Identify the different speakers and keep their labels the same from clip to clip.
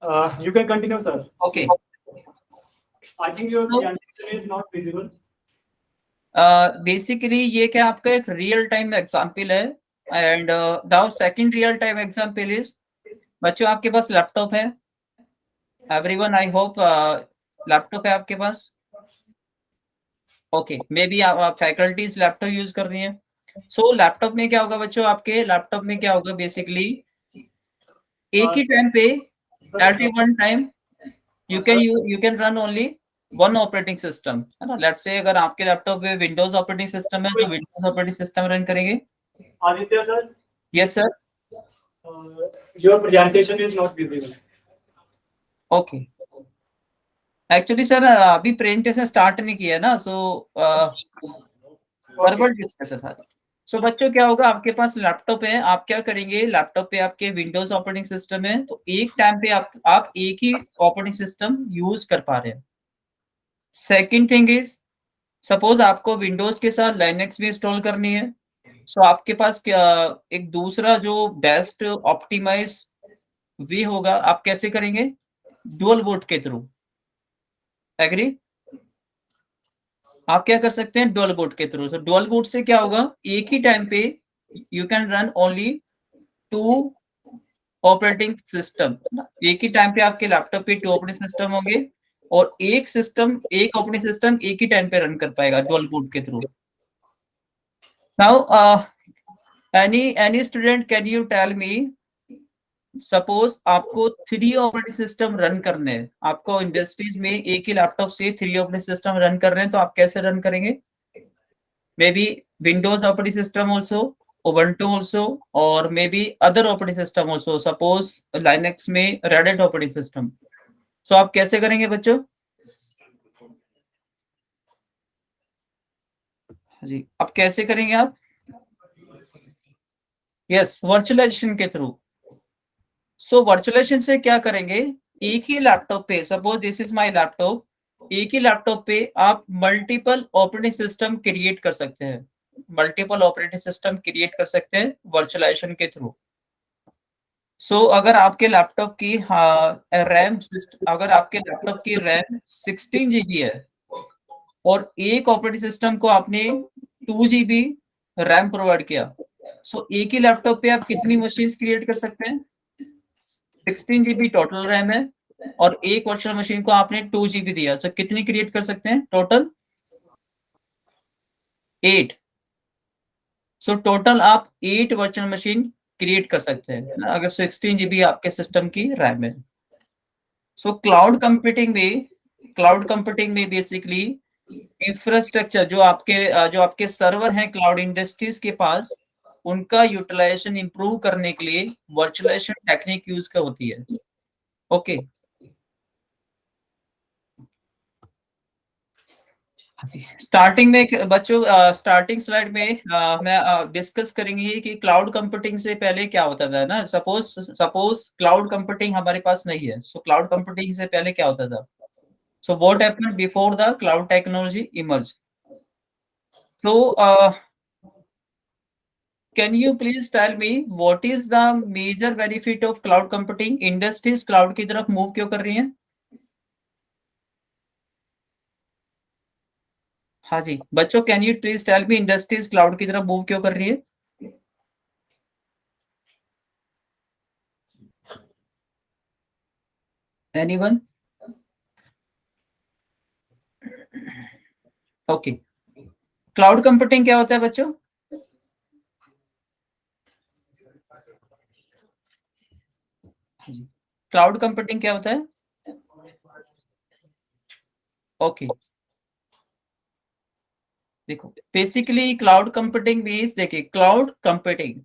Speaker 1: You can continue, sir.
Speaker 2: Okay.
Speaker 1: I think your
Speaker 2: So
Speaker 1: presentation is not visible.
Speaker 2: Basically ये क्या आपका एक real time example है and now second real time example is बच्चों आपके पास laptop है everyone I hope laptop है आपके पास ओके मे बी आप फैकल्टीज लैपटॉप यूज कर रही हैं सो लैपटॉप में क्या होगा बच्चों आपके लैपटॉप में क्या होगा बेसिकली एक ही टाइम पे at one time you can run only one operating system है ना लेट्स से अगर आपके लैपटॉप पे विंडोज ऑपरेटिंग सिस्टम है तो विंडोज ऑपरेटिंग सिस्टम रन करेंगे
Speaker 1: Aditya, sir,
Speaker 2: yes sir
Speaker 1: your presentation is not visible.
Speaker 2: Okay actually sir अभी presentation start नहीं किया ना सो वर्बल डिस्कशन था सो बच्चों क्या होगा आपके पास लैपटॉप है आप क्या करेंगे लैपटॉप पे आपके विंडोज ऑपरेटिंग सिस्टम है तो एक टाइम पे आप एक ही ऑपरेटिंग सिस्टम यूज कर पा रहे हैं सेकंड थिंग इज सपोज आपको विंडोज के साथ लाइनेक्स भी इंस्टॉल करनी है सो आपके पास क्या एक दूसरा जो बेस्ट ऑप्टिमाइज वे होगा आप कैसे करेंगे डुअल बूट के थ्रू एग्री आप क्या कर सकते हैं डुअल बूट के थ्रू तो डुअल बूट से क्या होगा एक ही टाइम पे you can run only two operating system एक ही टाइम पे आपके लैपटॉप पे टू ऑपरेटिंग सिस्टम होंगे और एक ऑपरेटिंग सिस्टम एक ही टाइम पे रन कर पाएगा डुअल बूट के through now any student can you tell me suppose आपको थ्री ऑपरेटिंग सिस्टम रन करने हैं आपको इंडस्ट्रीज में एक ही लैपटॉप से थ्री ऑपरेटिंग सिस्टम रन कर रहे हैं तो आप कैसे रन करेंगे maybe Windows operating system also Ubuntu also or maybe other operating system also suppose Linux में Red Hat operating system so आप कैसे करेंगे बच्चों जी अब कैसे करेंगे आप यस वर्चुअलाइजेशन के थ्रू सो वर्चुअलाइजेशन से क्या करेंगे एक ही लैपटॉप पे suppose this is my laptop एक ही लैपटॉप पे आप मल्टीपल ऑपरेटिंग सिस्टम क्रिएट कर सकते हैं मल्टीपल ऑपरेटिंग सिस्टम क्रिएट कर सकते हैं वर्चुअलाइजेशन के थ्रू सो अगर आपके लैपटॉप की रैम अगर आपके लैपटॉप की रैम 16 GB है और एक ऑपरेटिंग सिस्टम को आपने 2 GB रैम प्रोवाइड किया सो एक ही लैपटॉप पे आप कितनी मशीन्स क्रिएट कर सकते हैं 16 GB टोटल रैम है और एक वर्चुअल मशीन को आपने 2 GB दिया तो कितनी क्रिएट कर सकते हैं टोटल 8 सो टोटल आप 8 वर्चुअल मशीन क्रिएट कर सकते हैं अगर 16 GB आपके सिस्टम की रैम है सो क्लाउड कंप्यूटिंग में बेसिकली इंफ्रास्ट्रक्चर जो आपके सर्वर हैं क्लाउड इंडस्ट्रीज के पास उनका यूटिलाइजेशन इंप्रूव करने के लिए वर्चुअलाइजेशन टेक्निक यूज का होती है ओके स्टार्टिंग में बच्चों स्टार्टिंग स्लाइड में मैं डिस्कस करेंगे कि क्लाउड कंप्यूटिंग से पहले क्या होता था ना सपोज क्लाउड कंप्यूटिंग हमारे पास नहीं है सो क्लाउड कंप्यूटिंग से पहले क्या होता था so what happened before the cloud technology emerge so can you please tell me what is the major benefit of cloud computing industries cloud की तरफ मूव क्यों कर रही हैं हाँ जी बच्चों can you please tell me industries cloud की तरफ मूव क्यों कर रही है एनीवन ओके क्लाउड कंप्यूटिंग क्या होता है बच्चों क्लाउड कंप्यूटिंग क्या होता है ओके देखो बेसिकली क्लाउड कंप्यूटिंग मींस देखिए cloud computing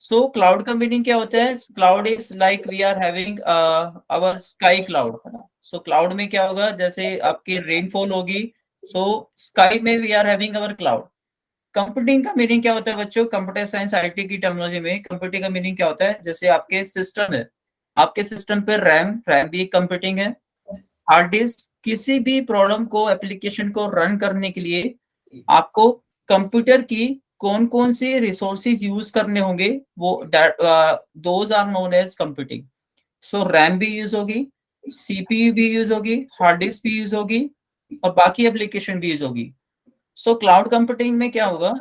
Speaker 2: so cloud computing क्या होता है cloud is like we are having our sky cloud है ना सो क्लाउड में क्या होगा जैसे आपकी रेनफॉल होगी सो स्काई में we are having our cloud computing का मीनिंग क्या होता है बच्चों कंप्यूटर साइंस आईटी की टर्मिनोलॉजी में कंप्यूटिंग का मीनिंग क्या होता है जैसे आपके सिस्टम है आपके सिस्टम पे रैम भी कंप्यूटिंग है हार्ड डिस्क किसी भी प्रॉब्लम को एप्लीकेशन को रन करने के लिए आपको कंप्यूटर की कौन कौन से रिसोर्सेज यूज करने होंगे वो those are known as computing so RAM भी यूज होगी, सीपीयू भी यूज होगी, हार्ड डिस्क भी यूज होगी, और बाकी एप्लीकेशन भी यूज होगी। सो क्लाउड कंप्यूटिंग में क्या होगा,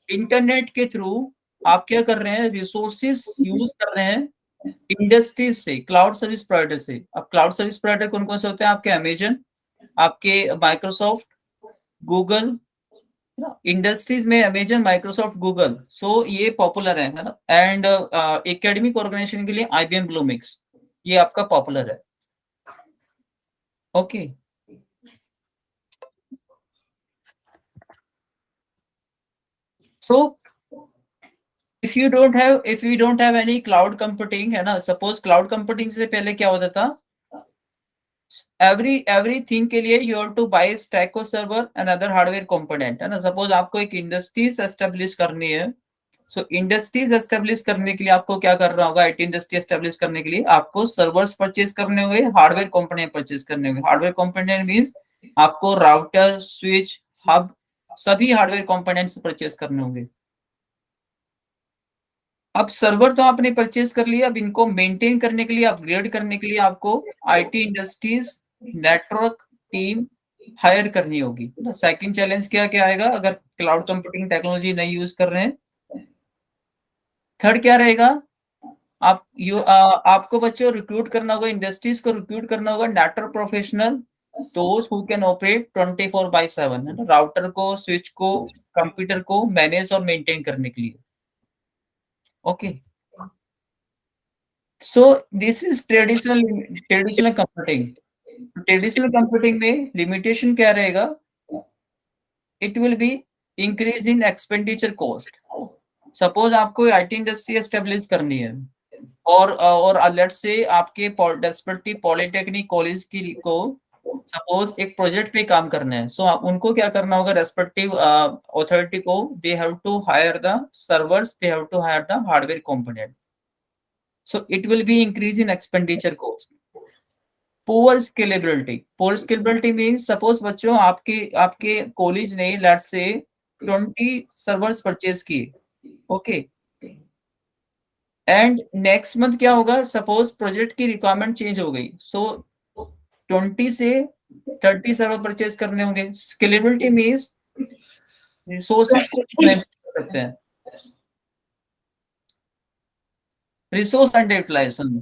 Speaker 2: इंटरनेट के थ्रू आप क्या कर रहे हैं, रिसोर्सेज यूज कर रहे हैं इंडस्ट्रीज से, क्लाउड सर्विस प्रोवाइडर से। अब क्लाउड सर्विस प्रोवाइडर कौन कौन से होते हैं, आपके अमेजन, आपके माइक्रोसॉफ्ट, गूगल, इंडस्ट्रीज में अमेजन, माइक्रोसॉफ्ट, गूगल, सो ये पॉपुलर है ना। एंड एकेडमिक ऑर्गेनाइजेशन के लिए आईबीएम ब्लूमिक्स, ये आपका पॉपुलर है। Okay, so if you don't have any cloud computing, है ना, सपोज क्लाउड कंप्यूटिंग से पहले क्या होता था, एवरीथिंग के लिए you have to buy stack of server and other hardware component, है ना। सपोज आपको एक इंडस्ट्रीज एस्टेब्लिश करनी है, सो इंडस्ट्रीज एस्टेब्लिश करने के लिए आपको क्या करना होगा, आईटी इंडस्ट्री एस्टेब्लिश करने के लिए आपको सर्वर्स परचेज करने होंगे, हार्डवेयर कंपोनेंट परचेज करने होंगे। हार्डवेयर कंपोनेंट मींस आपको राउटर, स्विच, हब, सभी हार्डवेयर कंपोनेंट्स परचेज करने होंगे। अब सर्वर तो आपने परचेज कर लिया, अब इनको मेंटेन करने के लिए, अपग्रेड करने के लिए आपको IT industries network team hire करनी होगी। सेकंड चैलेंज क्या क्या आएगा अगर क्लाउड कंप्यूटिंग टेक्नोलॉजी नहीं यूज कर रहे हैं। थर्ड क्या रहेगा, आपको बच्चों रिक्रूट करना होगा, इंडस्ट्रीज को रिक्रूट करना होगा नेटवर्क प्रोफेशनल, दोस्त हु कैन ऑपरेट 24/7, है ना, राउटर को, स्विच को, कंप्यूटर को मैनेज और मेंटेन करने के लिए। Okay, so this is traditional computing. Traditional computing में लिमिटेशन क्या रहेगा, it will be increase in expenditure cost. Suppose आपको आईटी इंडस्ट्री एस्टेब्लिश करनी है, और लेट्स से आपके रेस्पेक्टिव पॉलिटेक्निक कॉलेज की को सपोज एक प्रोजेक्ट पे काम करना है, सो उनको क्या करना होगा, रेस्पेक्टिव अथॉरिटी को, they have to hire the servers, they have to hire the hardware component, so it will be increase in expenditure cost. Poor scalability means suppose बच्चों आपके आपके कॉलेज ने लेट्स से 20 सर्वर्स परचेज किए, okay, and next month क्या होगा, suppose project की requirement change हो गई, सो 20 से 30 सर्वर परचेज करने होंगे। स्केलेबिलिटी मींस रिसोर्सेज को मैनेज कर सकते हैं, resource under utilization.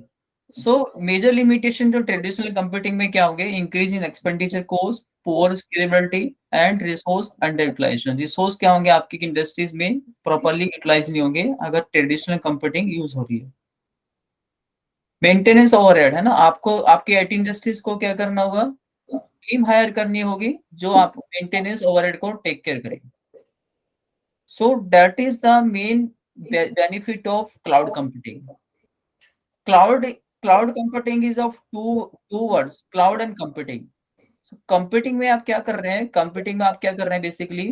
Speaker 2: So major limitation जो ट्रेडिशनल कंप्यूटिंग में क्या होंगे, increase in expenditure cost, poor scalability and resource under utilization. Resource क्या होंगे आपकी इंडस्ट्रीज में प्रॉपर्ली यूटिलाइज नहीं होंगे अगर ट्रेडिशनल कंप्यूटिंग यूज हो रही है। मेंटेनेंस ओवरहेड, है ना, आपको आपके आईटी इंडस्ट्रीज को क्या करना होगा, टीम हायर करनी होगी जो आप मेंटेनेंस ओवरहेड को टेक केयर करेगी। So that is the main benefit of cloud computing. Cloud cloud computing is of two words, cloud and computing. Computing में आप क्या कर रहे हैं, कंप्यूटिंग में आप क्या कर रहे हैं, बेसिकली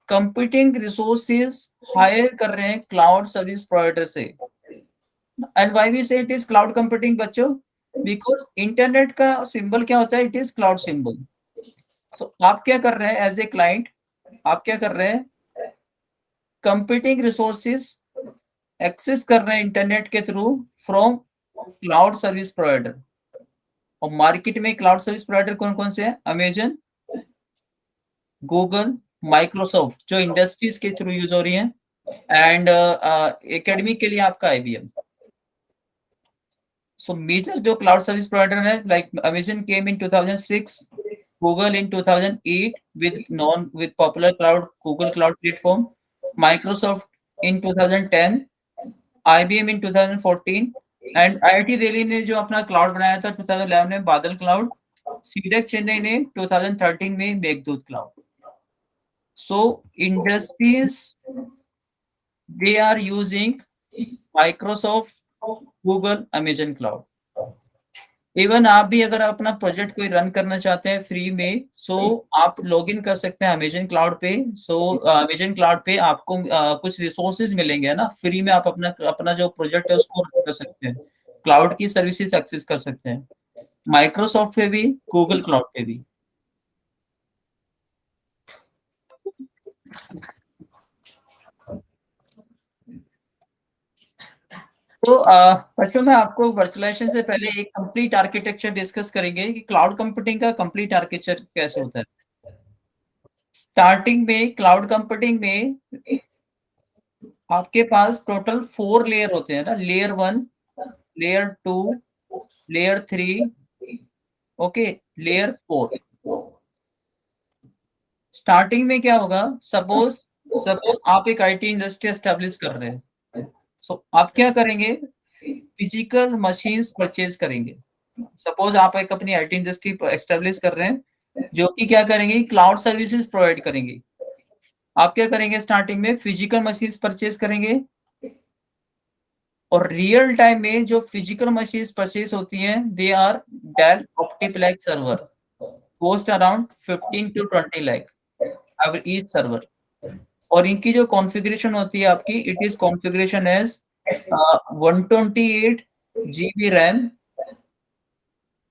Speaker 2: कंप्यूटिंग रिसोर्सेज हायर कर रहे हैं क्लाउड सर्विस प्रोवाइडर से। एंड व्हाई वी से इट इज क्लाउड कंप्यूटिंग बच्चों, बिकॉज इंटरनेट का सिंबल क्या होता है, इट इज क्लाउड सिंबल। सो आप क्या कर रहे हैं एज ए क्लाइंट, आप क्या कर रहे हैं, कंप्यूटिंग रिसोर्सेज एक्सेस कर रहे हैं इंटरनेट के through from cloud service provider. और मार्केट में क्लाउड सर्विस प्रोवाइडर कौन कौन से हैं, अमेजन, गूगल, माइक्रोसॉफ्ट जो इंडस्ट्रीज के थ्रू यूज हो रही हैं, एंड एकेडमी के लिए आपका आईबीएम। सो मेजर जो क्लाउड सर्विस प्रोवाइडर है, like Amazon came in 2006, Google in 2008 with popular cloud Google Cloud Platform, Microsoft in 2010, IBM in 2014, and IIT Delhi ने जो अपना क्लाउड बनाया था 2011 में, बादल क्लाउड, सीडेक चेन्नई ने 2013 में Meghdoot cloud. So industries they are using Microsoft, Google, Amazon cloud. Even आप भी अगर अपना प्रोजेक्ट कोई रन करना चाहते हैं फ्री में, सो आप लॉग इन कर सकते हैं अमेजन क्लाउड पे। सो अमेजन क्लाउड पे आपको कुछ रिसोर्सेज मिलेंगे, है ना, फ्री में आप अपना अपना जो प्रोजेक्ट है उसको रन कर सकते हैं, क्लाउड की सर्विसेज एक्सेस कर सकते हैं, माइक्रोसॉफ्ट पे भी, गूगल क्लाउड पे भी। तो बच्चों में आपको वर्चुअलाइजेशन से पहले एक कंप्लीट आर्किटेक्चर डिस्कस करेंगे कि क्लाउड कंप्यूटिंग का कंप्लीट आर्किटेक्चर कैसे होता है। स्टार्टिंग में क्लाउड कंप्यूटिंग में आपके पास टोटल 4 लेयर होते हैं ना, layer 1, layer 2, layer 3, okay, layer 4। Starting में क्या होगा, सपोज सपोज आप एक आईटी इंडस्ट्री एस्टेब्लिश कर रहे हैं, सो आप क्या करेंगे, फिजिकल मशीन्स परचेज करेंगे। सपोज आप एक अपनी आईटी इंडस्ट्री एस्टेब्लिश कर रहे हैं जो कि क्या करेंगे, क्लाउड सर्विसेज प्रोवाइड करेंगे। आप क्या करेंगे, स्टार्टिंग में फिजिकल मशीन्स परचेज करेंगे और रियल टाइम में जो फिजिकल मशीन्स परचेज होती हैं they are Dell OptiPlex server, cost around 15 to 20 lakh अगर ईच सर्वर। और इनकी जो कॉन्फ़िगरेशन होती है आपकी, it is configuration as 128 GB RAM,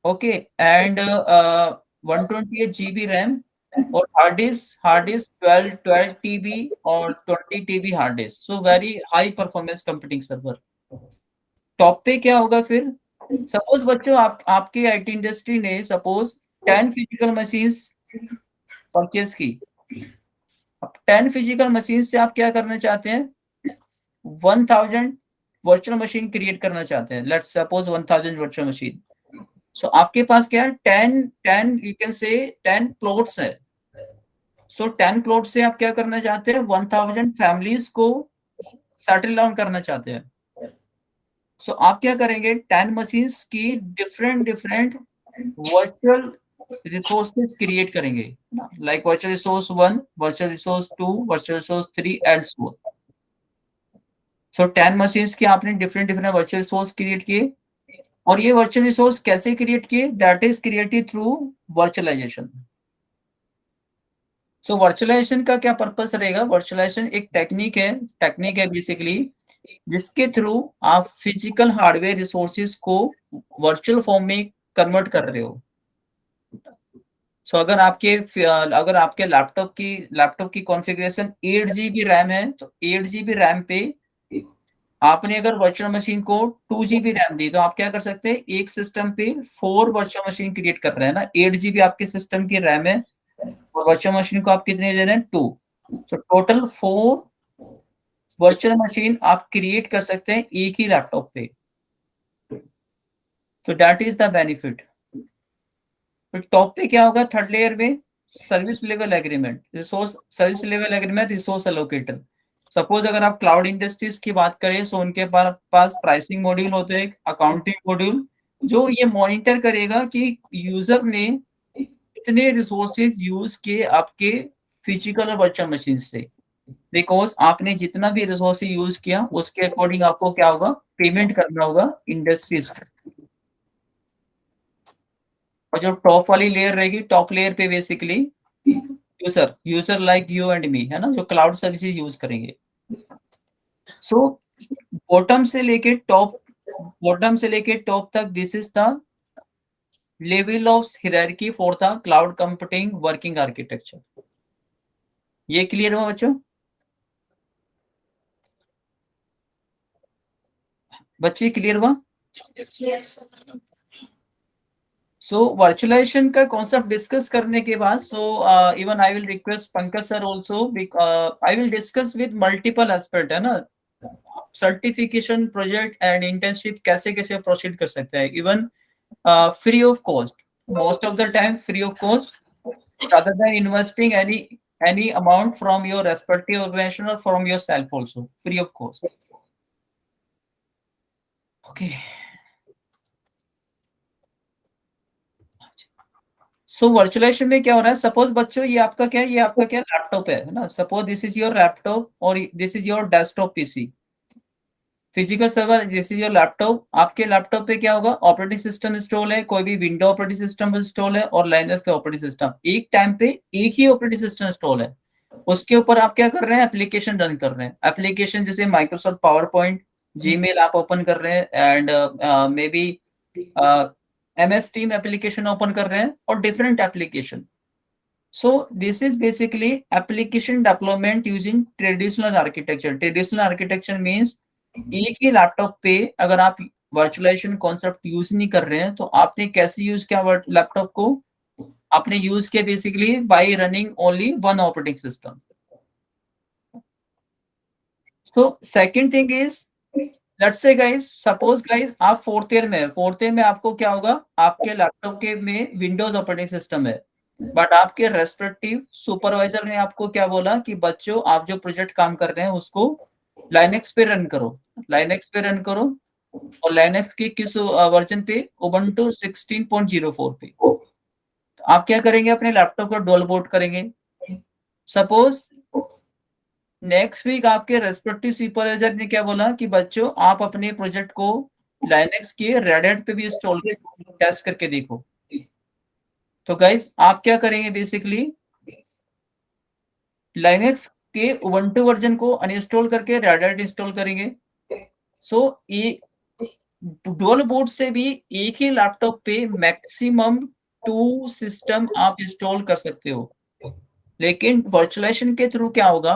Speaker 2: okay, and 128 GB RAM, और हार्ड डिस्क 12 TB और 20 TB hard disk, so very high performance computing server. Top पे क्या होगा फिर, सपोज बच्चों आपकी आईटी इंडस्ट्री ने सपोज 10 फिजिकल मशीन्स परचेज की। अब 10 फिजिकल मशीन से आप क्या करना चाहते हैं, 1000 वर्चुअल मशीन क्रिएट करना चाहते हैं। Let's suppose 1000 virtual machine. So आपके पास क्या है, 10 यू कैन से 10 प्लॉट्स है। सो 10 प्लॉट से आप क्या करना चाहते हैं, 1000 फैमिलीज को सेटल डाउन करना चाहते हैं। सो आप क्या करेंगे, 10 मशीन्स की different different virtual resources create करेंगे, like virtual resource 1, virtual resource 2, virtual resource 3 and so on. So 10 machines की आपने different different virtual resource create किए, और ये वर्चुअल रिसोर्स कैसे क्रिएट किए, that is created through virtualisation. So virtualisation का क्या पर्पस रहेगा, वर्चुअलाइजेशन एक टेक्निक है बेसिकली, जिसके थ्रू आप फिजिकल हार्डवेयर रिसोर्सेज को वर्चुअल फॉर्म में कन्वर्ट कर रहे हो। सो अगर आपके लैपटॉप की कॉन्फ़िगरेशन 8 GB रैम है, तो 8 GB रैम पे आपने अगर वर्चुअल मशीन को 2 GB रैम दी, तो आप क्या कर सकते हैं, एक सिस्टम पे 4 वर्चुअल मशीन क्रिएट कर रहे हैं ना। 8 GB आपके सिस्टम की रैम है और वर्चुअल मशीन को आप कितने दे रहे हैं, 2। सो टोटल 4 वर्चुअल मशीन आप क्रिएट कर सकते हैं एक ही लैपटॉप पे। तो दैट इज द बेनिफिट। तो टॉप पे क्या होगा, थर्ड लेयर में service level agreement, resource allocator. Suppose अगर आप क्लाउड इंडस्ट्रीज की बात करें, सो उनके पास प्राइसिंग मॉड्यूल होते हैं, अकाउंटिंग मॉड्यूल, जो ये मॉनिटर करेगा कि यूजर ने कितने रिसोर्सेज यूज किए आपके फिजिकल और वर्चुअल मशीन से। बिकॉज आपने जितना भी रिसोर्स यूज किया उसके अकॉर्डिंग आपको क्या होगा, पेमेंट करना होगा इंडस्ट्रीज को। और जो टॉप वाली लेयर रहेगी, टॉप लेयर पे basically user like you and मी है ना, जो क्लाउड सर्विसेज यूज करेंगे। सो बॉटम से लेके टॉप तक, this is the level of hierarchy for the cloud computing working architecture. ये क्लियर हुआ बच्चों? बच्चे क्लियर हुआ? सो वर्चुअलाइजेशन का कॉन्सेप्ट डिस्कस करने के बाद, so even I will request Pankaj sir also, I will discuss with multiple aspect, है ना, सर्टिफिकेशन, प्रोजेक्ट एंड इंटर्नशिप कैसे कैसे प्रोसीड कर सकते हैं, even free of cost, most of the time free of cost, rather than investing any amount from your respective organization or from yourself also, free of cost. Okay. So virtualization में क्या हो रहा है, suppose बच्चों ये आपका क्या है, ये आपका क्या लैपटॉप है ना, suppose this is your laptop और this is your desktop PC, physical server, this is your laptop. आपके लैपटॉप पे क्या होगा, ऑपरेटिंग सिस्टम इंस्टॉल है, कोई भी विंडो ऑपरेटिंग सिस्टम इंस्टॉल है और लाइनक्स का ऑपरेटिंग सिस्टम, एक टाइम पे एक ही ऑपरेटिंग सिस्टम इंस्टॉल है। उसके ऊपर आप क्या कर रहे हैं, एप्लीकेशन रन कर रहे हैं, एप्लीकेशन जैसे माइक्रोसॉफ्ट पावर पॉइंट, जीमेल आप ओपन कर रहे हैं, and may be MS team application open कर रहे हैं और different application. So this is basically application development using traditional architecture. Traditional architecture means एक ही लैपटॉप पे अगर आप वर्चुअलाइजेशन कॉन्सेप्ट यूज नहीं कर रहे हैं तो आपने कैसे यूज किया लैपटॉप को? आपने यूज किया basically bye running only one operating system. So second thing is, let's say guys, suppose guys आप फोर्थ ईयर में है, फोर्थ ईयर में आपको क्या होगा, आपके लैपटॉप के में विंडोज ऑपरेटिंग सिस्टम है, बट आपके रेस्पेक्टिव सुपरवाइजर ने आपको क्या बोला कि बच्चों आप जो प्रोजेक्ट काम कर रहे हैं उसको लाइनेक्स पे रन करो, लाइनेक्स पे रन करो, और लाइनेक्स के किस वर्जन पे, उबुंटू 16.04 पे। तो आप क्या करेंगे, अपने लैपटॉप को डुअल बूट करेंगे। सपोज नेक्स्ट वीक आपके रेस्पेक्टिव सुपरवाइजर ने क्या बोला कि बच्चों आप अपने प्रोजेक्ट को लाइनेक्स के रेड हैट पे भी इंस्टॉल टेस्ट करके देखो। तो गाइस आप क्या करेंगे, बेसिकली लाइनेक्स के उबुंटू वर्जन को अनइंस्टॉल करके रेड हैट इंस्टॉल करेंगे। सो ये डुअल बूट से भी एक ही लैपटॉप पे मैक्सिमम 2 सिस्टम आप इंस्टॉल कर सकते हो। लेकिन वर्चुअलाइजेशन के थ्रू क्या होगा,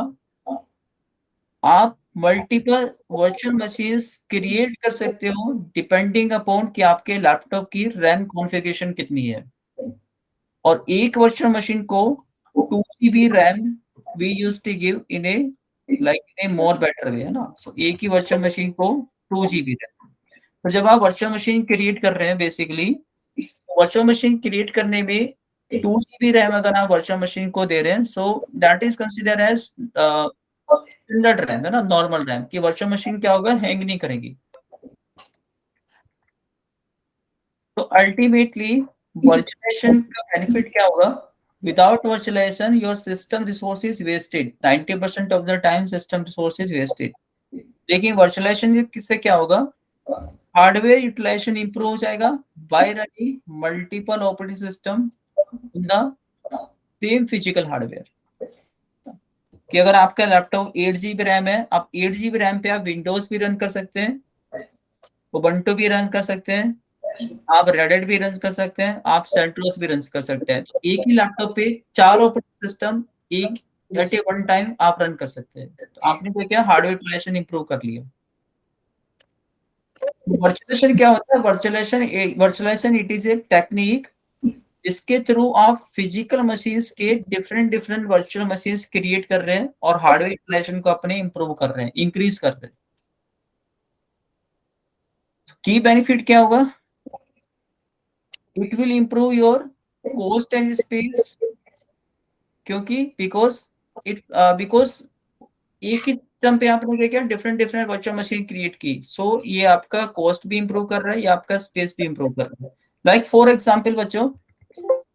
Speaker 2: आप मल्टीपल वर्चुअल मशीन्स क्रिएट कर सकते हो डिपेंडिंग अपॉन कि आपके लैपटॉप की रैम कॉन्फ़िगरेशन कितनी है। और एक वर्चुअल मशीन को 2 GB RAM we used to give in a like in a more better way, है ना। सो एक ही वर्चुअल मशीन को 2 जीबी रैम। तो जब आप वर्चुअल मशीन क्रिएट कर रहे हैं, बेसिकली वर्चुअल मशीन क्रिएट करने में 2 जीबी रैम अगर आप वर्चुअल मशीन को दे रहे हैं, so that is consider as standard RAM, है ना, नॉर्मल रैम, कि वर्चुअल मशीन क्या होगा, हैंग नहीं करेगी। तो अल्टीमेटली वर्चुअलाइजेशन का बेनिफिट क्या होगा, without virtualization your system resource is wasted, 90% of the time system resource is wasted. लेकिन वर्चुअलाइजेशन से क्या होगा, हार्डवेयर यूटिलाइजेशन इंप्रूव हो जाएगा by running multiple operating system in the same physical hardware. कि अगर आपका लैपटॉप 8 जीबी रैम है, आप 8 जीबी रैम पे आप विंडोज भी रन कर सकते हैं, उबुंटू भी रन कर सकते हैं, आप रेडिट भी रन कर सकते हैं, आप सेंटोस भी रन कर सकते हैं। तो एक ही लैपटॉप पे 4 ऑपरेटिंग सिस्टम एक एट ए वन टाइम आप रन कर सकते हैं। तो आपने तो क्या हार्डवेयर यूटिलाइजेशन इंप्रूव कर लिया। वर्चुअलाइजेशन क्या होता है, virtualization it is a technique जिसके थ्रू आप फिजिकल मशीन्स के different different virtual machines create कर रहे हैं और हार्डवेयर यूटिलाइजेशन को अपने इंप्रूव कर रहे हैं, इंक्रीज कर रहे हैं। की बेनिफिट क्या होगा, it will improve your cost and space, क्योंकि बिकॉज एक ही सिस्टम पे आपने क्या किया, different different virtual machine create की, सो ये आपका कॉस्ट भी इंप्रूव कर रहा है, ये आपका स्पेस भी इंप्रूव कर रहा है। लाइक फॉर एग्जांपल बच्चों,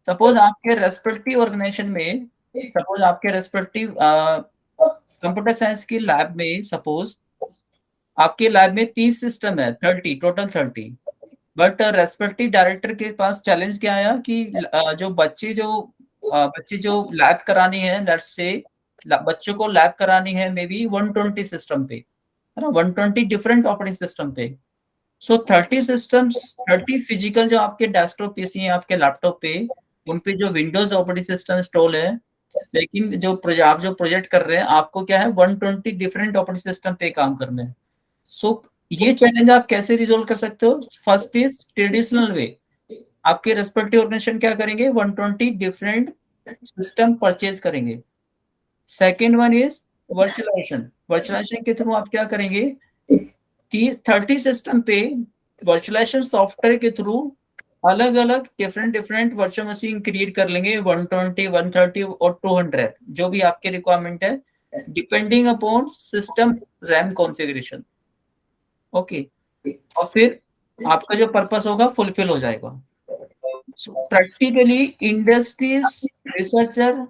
Speaker 2: सपोज आपके रेस्पेक्टिव ऑर्गेनाइजेशन में, सपोज आपके रेस्पेक्टिव कंप्यूटर साइंस की लैब में, सपोज आपके लैब में 30 सिस्टम है, 30 टोटल 30, बट रेस्पेक्टिव डायरेक्टर के पास चैलेंज क्या आया कि जो बच्चे जो लैब करानी है, लेट्स से बच्चों को लैब करानी है मे बी 120 सिस्टम पे, है ना, 120 डिफरेंट ऑपरेटिंग सिस्टम पे। सो 30 सिस्टम्स, 30 फिजिकल जो आपके डेस्कटॉप पीसी है आपके लैपटॉप पे, उन पे जो विंडोज ऑपरेटिंग सिस्टम इंस्टॉल है, लेकिन आप जो प्रोजेक्ट कर रहे हैं आपको क्या है, 120 डिफरेंट ऑपरेटिंग सिस्टम पे काम करना है। सो ये चैलेंज आप कैसे रिजोल्व कर सकते हो, फर्स्ट इज ट्रेडिशनल वे, आपके रेस्पेक्टिव ऑर्गेनाइजेशन क्या करेंगे, 120 डिफरेंट सिस्टम परचेज करेंगे। Second one is virtualization, virtualization के थ्रू आप क्या करेंगे, 30 सिस्टम पे वर्चुअलाइजेशन सॉफ्टवेयर के थ्रू अलग अलग different different virtual machine create कर लेंगे, 120 130 और 200, जो भी आपके रिक्वायरमेंट है, depending upon system RAM configuration. Okay, और फिर आपका जो पर्पस होगा फुलफिल हो जाएगा। So practically industries, researcher,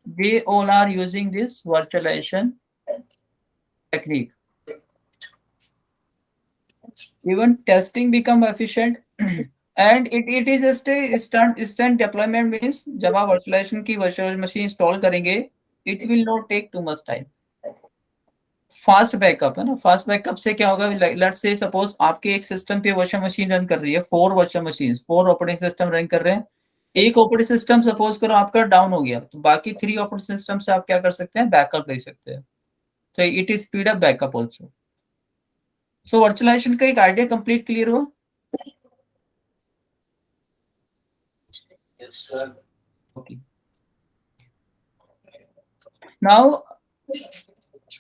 Speaker 2: they all are using this virtualization technique. Even testing become efficient and it is just a instant deployment means जब आप virtualization की virtual machine install करेंगे, it will not take too much time. Fast backup है ना, fast backup से क्या होगा, let's say suppose आपके एक सिस्टम पे वर्चुअल मशीन रन कर रही है, 4 virtual machine, 4 operating system run कर रहे हैं, एक ऑपरेटिंग सिस्टम सपोज करो आपका डाउन हो गया, तो बाकी 3 ऑपरेटिंग सिस्टम से आप क्या कर सकते हैं, बैकअप ले सकते हैं। तो it is speed up backup also. So virtualisation का एक आइडिया कंप्लीट क्लियर हुआ?
Speaker 1: Yes, sir.
Speaker 2: ओके, नाउ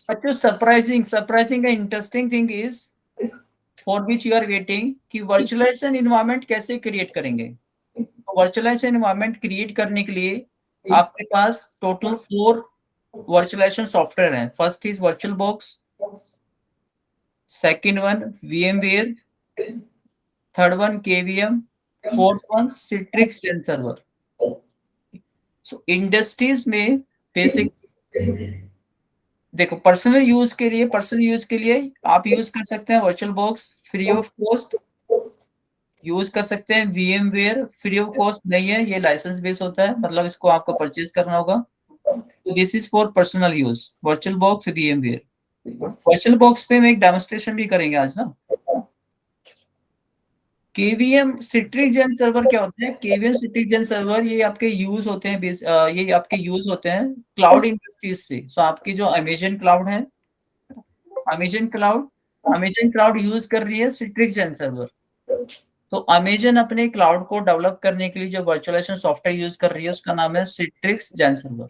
Speaker 2: अच्छा, surprising and interesting thing is for which you are waiting कि वर्चुअलाइजेशन इन्वायरमेंट कैसे क्रिएट करेंगे। तो वर्चुअलाइजेशन इन्वायरमेंट क्रिएट करने के लिए आपके पास टोटल 4 वर्चुअलाइजेशन सॉफ्टवेयर हैं। First is virtual box, second one VMware, third one KVM, fourth one Citrix Gen Server। So industries में बेसिक देखो, पर्सनल यूज के लिए आप यूज कर सकते हैं virtual box free of cost, use कर सकते हैं VMware फ्री ऑफ कॉस्ट नहीं है, ये लाइसेंस बेस होता है, मतलब इसको आपको परचेज करना होगा। तो this is for personal use, virtual box VMware। Virtual box पे हम एक डेमोन्स्ट्रेशन भी करेंगे आज ना। KVM Citrix Gen सर्वर क्या होते हैं? KVM Citrix Gen सर्वर ये आपके यूज होते हैं ये आपके यूज होते हैं क्लाउड इंडस्ट्रीज से। सो आपकी जो अमेजन क्लाउड है, अमेजन क्लाउड यूज कर रही है Citrix Gen सर्वर। तो अमेजन अपने क्लाउड को डेवलप करने के लिए जो वर्चुअलाइजेशन सॉफ्टवेयर यूज कर रही है उसका नाम है Citrix Gen सर्वर।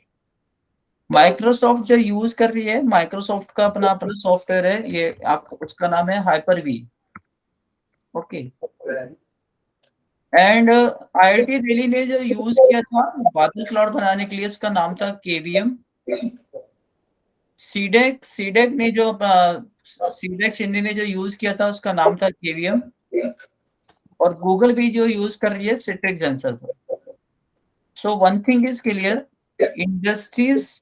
Speaker 2: माइक्रोसॉफ्ट जो यूज कर रही है, माइक्रोसॉफ्ट का अपना अपना सॉफ्टवेयर है, ये आपको उसका नाम है Hyper-V। Okay, and IIT Delhi ने जो यूज किया था बादल क्लाउड बनाने के लिए उसका नाम था KVM। सीडेक ने जो सीडेक शिंदे ने जो यूज किया था उसका नाम था KVM। और गूगल भी जो यूज कर रही है Citrix Gen server. So one thing is clear, industries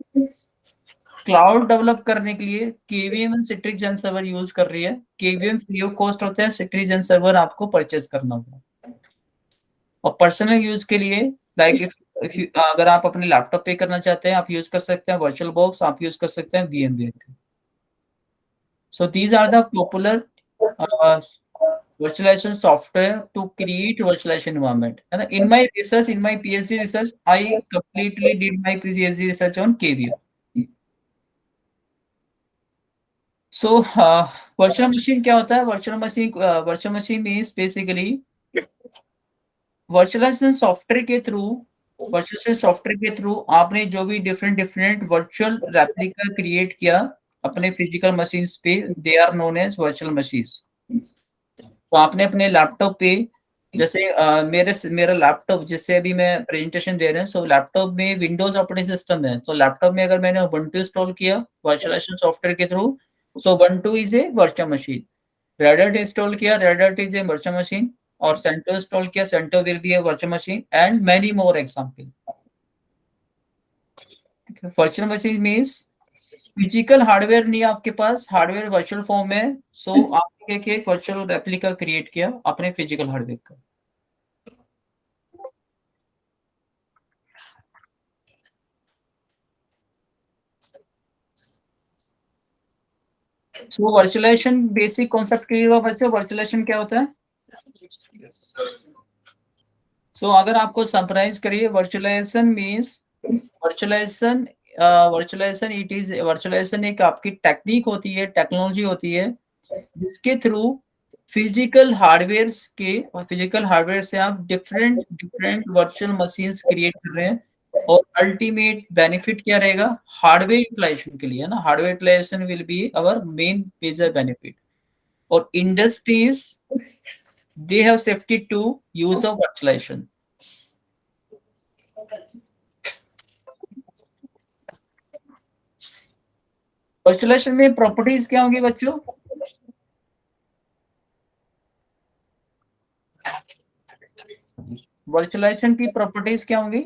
Speaker 2: cloud develop करने के लिए KVM and Citrix Gen server use कर रही है। KVM फ्री ऑफ कॉस्ट होता है, Citrix Gen सर्वर आपको परचेज करना होगा। और पर्सनल यूज के लिए लाइक इफ यू अगर आप अपने लैपटॉप पे करना चाहते हैं आप यूज कर सकते हैं वर्चुअल बॉक्स, आप यूज कर सकते हैं VMware। So these are the popular virtualization software to create virtualization environment। And in my research, in my PhD research, I completely did my PhD research on KVM। So virtual machine क्या होता है? virtual machine means basically virtualization software के through आपने जो भी different virtual replica create किया अपने physical machines पे, they are known as virtual machines. तो आपने अपने लैपटॉप पे जैसे मेरा लैपटॉप जिससे अभी मैं प्रेजेंटेशन दे रहे हैं, सो लैपटॉप में विंडोज ऑपरेटिंग सिस्टम है। तो लैपटॉप में अगर मैंने ubuntu इंस्टॉल किया वर्चुअलाइजेशन सॉफ्टवेयर के through, so ubuntu is a virtual machine. Red Hat install किया, Red Hat is a virtual machine. और सेंटो इंस्टॉल किया, CentOS will be a virtual machine and many more example. Virtual machine means physical hardware नहीं है आपके पास, hardware virtual form में। सो आपने क्या किया, एक वर्चुअल रेप्लिका क्रिएट किया अपने फिजिकल हार्डवेयर का। सो वर्चुअलाइजेशन बेसिक कॉन्सेप्ट क्लियर हुआ बच्चों? वर्चुअलाइजेशन क्या होता है? सो अगर आपको समराइज करिए, वर्चुअलाइजेशन मींस वर्चुअलाइजेशन वर्चुअलाइजेशन एक आपकी टेक्निक होती है, टेक्नोलॉजी होती है जिसके थ्रू फिजिकल हार्डवेयर से आप different different virtual machines create कर रहे हैं। और अल्टीमेट बेनिफिट क्या रहेगा? हार्डवेयर यूटिलाइजेशन के लिए, है ना। Hardware utilisation will be our main major benefit. और industries they have safety to use of virtualisation. Virtualisation में प्रॉपर्टीज क्या होंगी बच्चों? वर्चुअलाइजेशन की प्रॉपर्टीज क्या होंगी?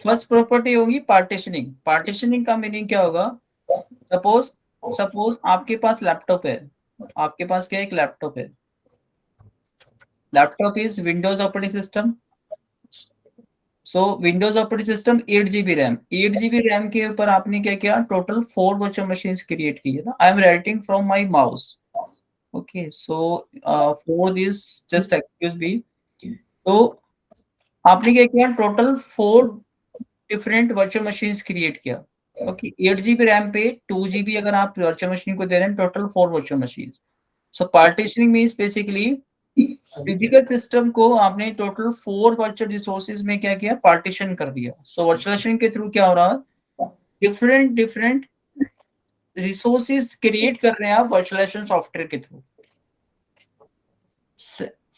Speaker 2: फर्स्ट प्रॉपर्टी होगी पार्टीशनिंग। पार्टीशनिंग का मीनिंग क्या होगा? सपोज सपोज आपके पास लैपटॉप है, आपके पास क्या एक लैपटॉप है। Laptop is Windows operating system. So Windows operating system 8 GB RAM, 8 GB RAM के ऊपर आपने क्या किया? टोटल 4 वर्चुअल मशीन्स क्रिएट की है ना। आई am writing from my mouse. Okay, so for this just excuse me. तो आपने क्या किया? Total 4 different virtual machines create किया। ओके 8 GB रैम पे 2 GB अगर आप वर्चुअल मशीन को दे रहे हैं, total 4 virtual machine. So partitioning means basically physical system को आपने टोटल 4 वर्चुअल रिसोर्सेज में क्या किया, पार्टीशन कर दिया। सो वर्चुअल मशीन के थ्रू क्या हो रहा है, डिफरेंट डिफरेंट रिसोर्सेज क्रिएट कर रहे हैं आप वर्चुअलाइजेशन सॉफ्टवेयर के थ्रू।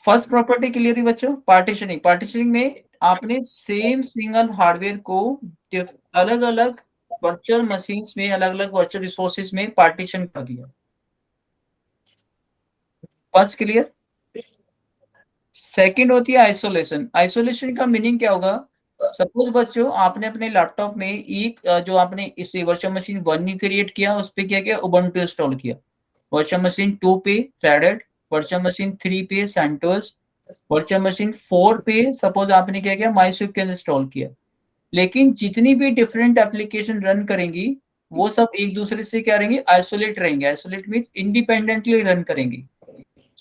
Speaker 2: फर्स्ट प्रॉपर्टी क्लियर है बच्चों, पार्टीशनिंग। पार्टीशनिंग में आपने सेम सिंगल हार्डवेयर को अलग अलग वर्चुअल मशीन्स में, अलग अलग वर्चुअल रिसोर्सेज में पार्टीशन कर दिया। First clear. सेकंड होती है आइसोलेशन। आइसोलेशन का मीनिंग क्या होगा, सपोज बच्चों आपने अपने लैपटॉप में एक जो आपने इसे वर्चुअल मशीन 1 क्रिएट किया, उस पे क्या किया, उबुंटू इंस्टॉल किया। वर्चुअल मशीन 2 पे रेड, वर्चुअल मशीन 3 पे सेंटोस, वर्चुअल मशीन 4 पे सपोज आपने क्या किया, माइस्क्यूएल इंस्टॉल किया। लेकिन जितनी भी डिफरेंट एप्लीकेशन रन करेंगी वो सब एक दूसरे से क्या रहेंगे, आइसोलेट रहेंगे। आइसोलेट मीन्स इंडिपेंडेंटली रन करेंगी।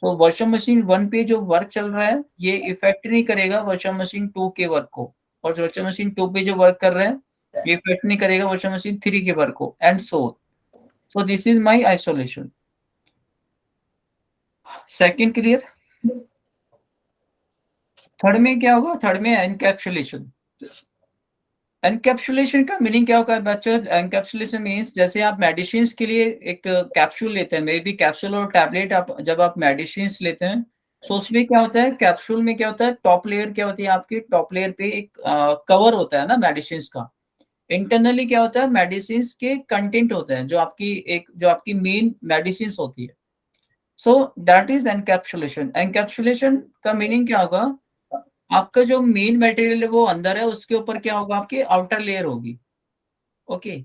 Speaker 2: तो वर्चुअल मशीन 1 पे जो वर्क चल रहा है ये इफेक्ट नहीं करेगा वर्चुअल मशीन 2 के वर्क को, और वर्चुअल मशीन 2 पे जो वर्क कर रहे हैं ये इफेक्ट नहीं करेगा वर्चुअल मशीन 3 के वर्क को, and so this is my isolation. Second clear. Third में क्या होगा, थर्ड में एनकैप्सुलेशन। एनकैप्सुलेशन का मीनिंग क्या होगा बच्चों, एनकैप्सुलेशन मीन्स जैसे आप मेडिसिन के लिए एक कैप्सूल लेते हैं, मे बी कैप्सूल और टैबलेट, आप जब आप मेडिसिन लेते हैं तो उसमें क्या होता है, कैप्सूल में क्या होता है, टॉप लेयर क्या होती है आपकी, टॉप लेयर पे एक कवर होता है ना मेडिसिन का। इंटरनली क्या होता है, मेडिसिन के कंटेंट होते हैं, जो आपकी मेन मेडिसिन होती है। So that is encapsulation. Encapsulation का मीनिंग क्या होगा, आपका जो मेन मटेरियल है वो अंदर है, उसके ऊपर क्या होगा, आपकी आउटर लेयर होगी। ओके,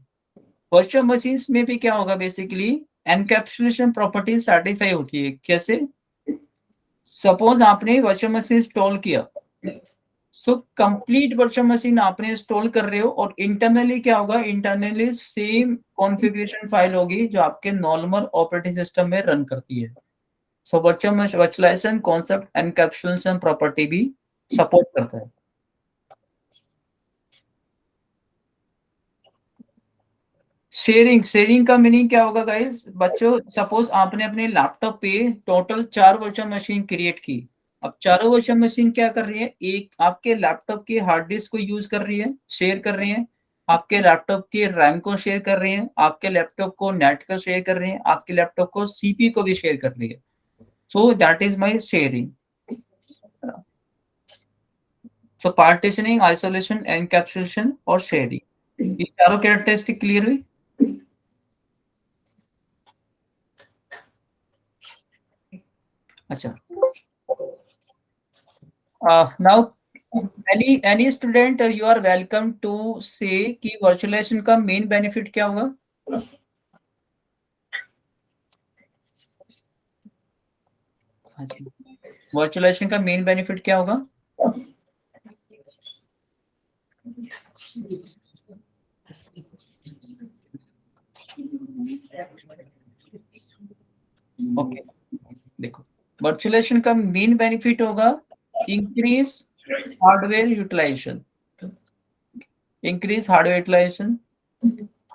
Speaker 2: वर्चुअल मशीन्स में भी क्या होगा, बेसिकली एनकैप्सुलेशन प्रॉपर्टी सर्टिफाई होती है। कैसे, सपोज आपने वर्चुअल मशीन इंस्टॉल किया, सो कंप्लीट वर्चुअल मशीन आपने इंस्टॉल कर रहे हो, और इंटरनली क्या होगा, इंटरनली सेम कॉन्फ़िगरेशन फाइल होगी जो आपके नॉर्मल ऑपरेटिंग सिस्टम में रन करती है। सो वर्चुअलाइजेशन कॉन्सेप्ट एनकैप्सुलेशन प्रॉपर्टी भी सपोर्ट करता है। शेयरिंग, शेयरिंग का मीनिंग क्या होगा गाइस, बच्चों सपोज आपने अपने लैपटॉप पे टोटल 4 वर्चुअल मशीन क्रिएट की। अब चारों वर्चुअल मशीन क्या कर रही है, एक आपके लैपटॉप के हार्ड डिस्क को यूज कर रही है, शेयर कर रही है, आपके लैपटॉप के रैम को शेयर कर रही है, आपके लैपटॉप को नेट को शेयर कर रही है, आपके लैपटॉप को सीपी को भी शेयर कर रही है। So that is my sharing. So partitioning, isolation, encapsulation और शेयरिंग, ये चारों कैरेक्टरिस्टिक क्लियर हुई। अच्छा, now any student you are welcome to say कि वर्चुअलाइजेशन का मेन बेनिफिट क्या होगा। हाँ जी, वर्चुअलाइजेशन का मेन बेनिफिट क्या होगा। ओके, देखो वर्चुअलाइजेशन का मेन बेनिफिट होगा increase hardware utilization, increase hardware utilization.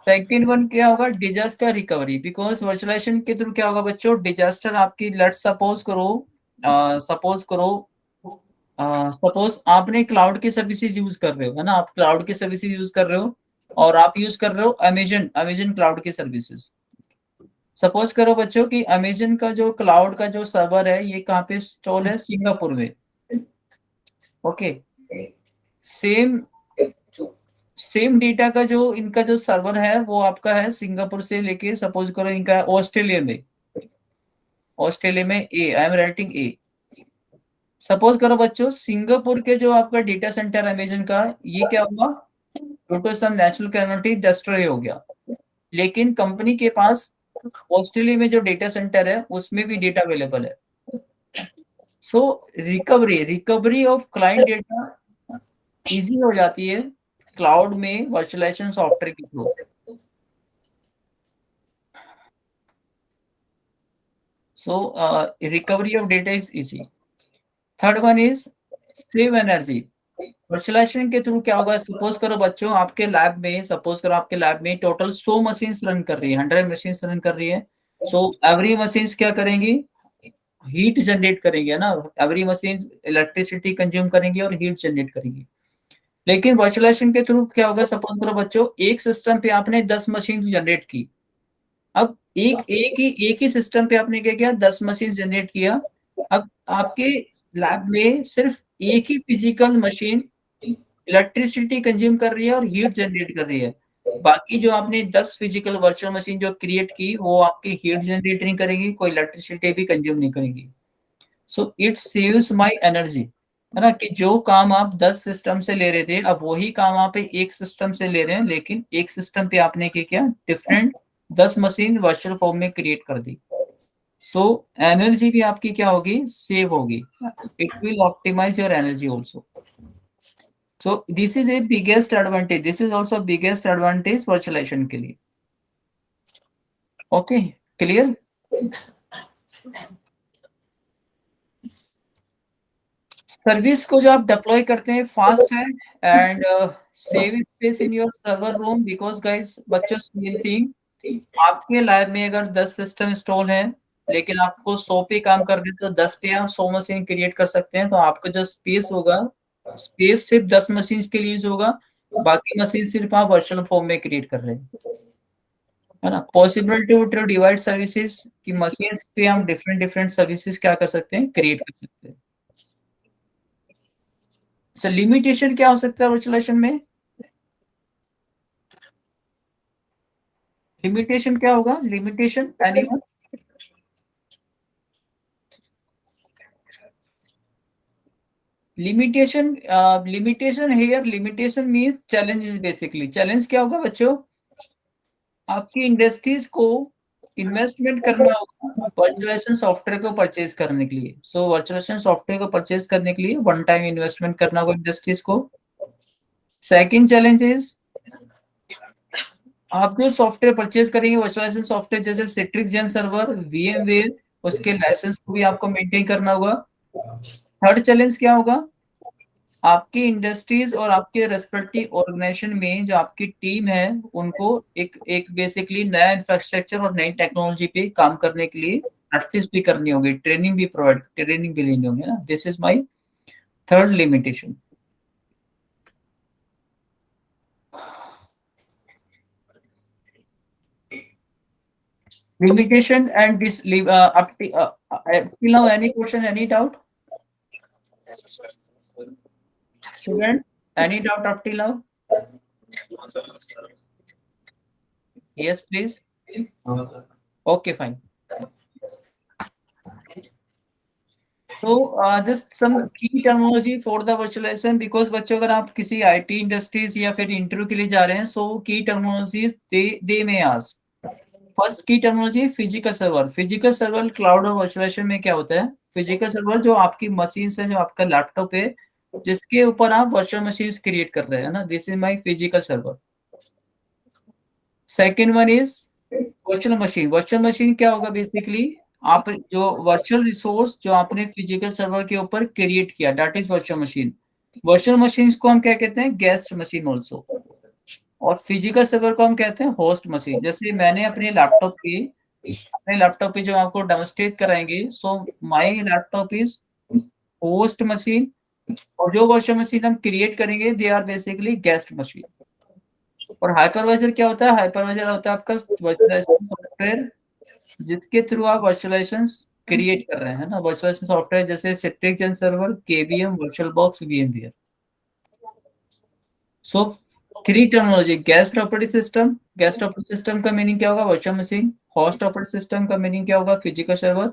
Speaker 2: Second one क्या होगा, डिजास्टर रिकवरी, बिकॉज वर्चुअलाइजेशन के थ्रू क्या होगा बच्चों, डिजास्टर आपकी, लेट सपोज करो, सपोज करो, सपोज आपने क्लाउड की सर्विसेज यूज कर रहे हो, है ना, आप क्लाउड की सर्विसेज यूज कर रहे हो, और आप यूज कर रहे हो अमेजन अमेजन क्लाउड की सर्विसेज। सपोज करो बच्चों कि अमेजन का जो क्लाउड का जो सर्वर है ये कहाँ पे इंस्टॉल है, सिंगापुर में। ओके, सेम सेम डेटा का जो इनका जो सर्वर है वो आपका है सिंगापुर से लेके, सपोज करो इनका ऑस्ट्रेलिया में, ऑस्ट्रेलिया में a, I am writing a. Suppose करो बच्चों सिंगापुर के जो आपका डेटा सेंटर अमेजन का, ये क्या हुआ, due to some natural calamity destroy हो गया। लेकिन कंपनी के पास ऑस्ट्रेलिया में जो डेटा सेंटर है उसमें भी डेटा अवेलेबल है। So recovery recovery of client data easy हो जाती है क्लाउड में वर्चुअलाइजेशन सॉफ्टवेयर के through. So recovery of data is easy. Third one is save energy. Virtualisation के थ्रू क्या होगा, सपोज करो बच्चों आपके लैब में टोटल 100 मशीन्स रन कर रही है, 100 मशीन्स रन कर रही है। सो एवरी मशीन्स क्या करेंगी, हीट जनरेट करेंगे, है ना। एवरी मशीन इलेक्ट्रिसिटी कंज्यूम करेंगी और हीट जनरेट करेंगी। लेकिन वर्चुअलाइजेशन के थ्रू क्या होगा, सपोज करो बच्चों एक सिस्टम पे आपने 10 मशीन जनरेट की। अब एक ही सिस्टम पे आपने क्या किया, 10 मशीन जनरेट किया। अब आपके लैब में सिर्फ एक ही फिजिकल मशीन इलेक्ट्रिसिटी कंज्यूम कर रही है और हीट जनरेट कर रही है। बाकी जो आपने 10 फिजिकल वर्चुअल मशीन जो क्रिएट की वो आपकी हीट जनरेट नहीं करेगी, कोई इलेक्ट्रिसिटी भी कंज्यूम नहीं करेगी। So it saves my energy, है ना, कि जो काम आप 10 सिस्टम से ले रहे थे अब वही काम आप एक सिस्टम से ले रहे हैं, लेकिन एक सिस्टम पे आपने क्या किया, डिफरेंट 10 मशीन वर्चुअल फॉर्म में क्रिएट कर दी। सो एनर्जी भी आपकी क्या होगी, सेव होगी। It will optimize your energy also. So this is a biggest advantage, this is also biggest advantage virtualization के लिए। Okay, clear. सर्विस को जो आप डिप्लॉय करते हैं फास्ट है and save space in your server room, because guys बच्चों same thing, आपके लैब में अगर 10 सिस्टम इंस्टॉल है लेकिन आपको 100 पे काम कर रहे हैं तो 10 पे आप 100 मशीन क्रिएट कर सकते हैं। तो आपका जो स्पेस होगा, स्पेस सिर्फ 10 मशीन के लिए यूज होगा, बाकी मशीन सिर्फ आप वर्चुअल फॉर्म में क्रिएट कर रहे हैं, है ना। पॉसिबिलिटी टू डिवाइड सर्विसेज की मशीन पे हम डिफरेंट डिफरेंट सर्विसेज क्या कर सकते हैं, क्रिएट कर सकते हैं। अच्छा, लिमिटेशन क्या हो सकता है वर्चुअलाइजेशन में, लिमिटेशन क्या होगा, limitation anyone, limitation here, limitation means challenges. Basically challenge क्या होगा बच्चों, आपकी इंडस्ट्रीज को इन्वेस्टमेंट करना होगा वर्चुअलाइजेशन सॉफ्टवेयर को परचेज करने के लिए। सो वर्चुअलाइजेशन सॉफ्टवेयर को परचेज करने के लिए वन टाइम इन्वेस्टमेंट करना होगा इंडस्ट्रीज को। सेकंड चैलेंज इज, आप जो सॉफ्टवेयर परचेज करेंगे वर्चुअलाइजेशन सॉफ्टवेयर जैसे सिट्रिक्स जेन सर्वर, वीएमवेयर, उसके लाइसेंस को भी आपको मेंटेन करना होगा। थर्ड चैलेंज क्या होगा, आपकी इंडस्ट्रीज और आपके रेस्पेक्टिव ऑर्गेनाइजेशन में जो आपकी टीम है उनको एक एक बेसिकली नया इंफ्रास्ट्रक्चर और नई टेक्नोलॉजी पे काम करने के लिए प्रैक्टिस भी करनी होगी, ट्रेनिंग भी लेनी होगी ना। This is my third limitation. Limitation and this till now any question, any doubt, student, any doubt up till now? Yes please. Okay fine. So just some key terminology for the virtualization, because बच्चों अगर आप किसी IT industries या फिर interview के लिए जा रहे हैं, so key terminologies they may ask. First की terminology physical server. Physical server cloud और वर्चुअलाइजेशन में क्या होता है, फिजिकल सर्वर जो आपकी मशीन है, जो आपका लैपटॉप है जिसके ऊपर आप वर्चुअल मशीन क्रिएट कर रहे हैं ना, this is my physical server. Second one is virtual machine. Virtual machine क्या होगा, बेसिकली आप जो वर्चुअल रिसोर्स जो आपने फिजिकल सर्वर के ऊपर क्रिएट किया, that is virtual machine. Virtual machine को हम क्या कहते हैं, गेस्ट मशीन ऑल्सो। और फिजिकल सर्वर को हम कहते हैं होस्ट मशीन। जैसे मैंने अपने लैपटॉप पे जो आपको डेमोन्स्ट्रेट कराएंगे, so my laptop is host machine, और जो वर्चुअल मशीन हम क्रिएट करेंगे they are basically guest machine. और हाइपरवाइजर क्या होता है, हाइपरवाइजर होता है आपका वर्चुअलाइजेशन सॉफ्टवेयर जिसके थ्रू आप वर्चुअलाइजेशन क्रिएट कर रहे हैं ना, वर्चुअलाइजेशन सॉफ्टवेयर जैसे Citrix Xen server, KVM, virtual box, VMware. So three terminology, guest operating system, guest operating system का मीनिंग क्या होगा, virtual machine. Host operating system का मीनिंग क्या होगा, फिजिकल सर्वर।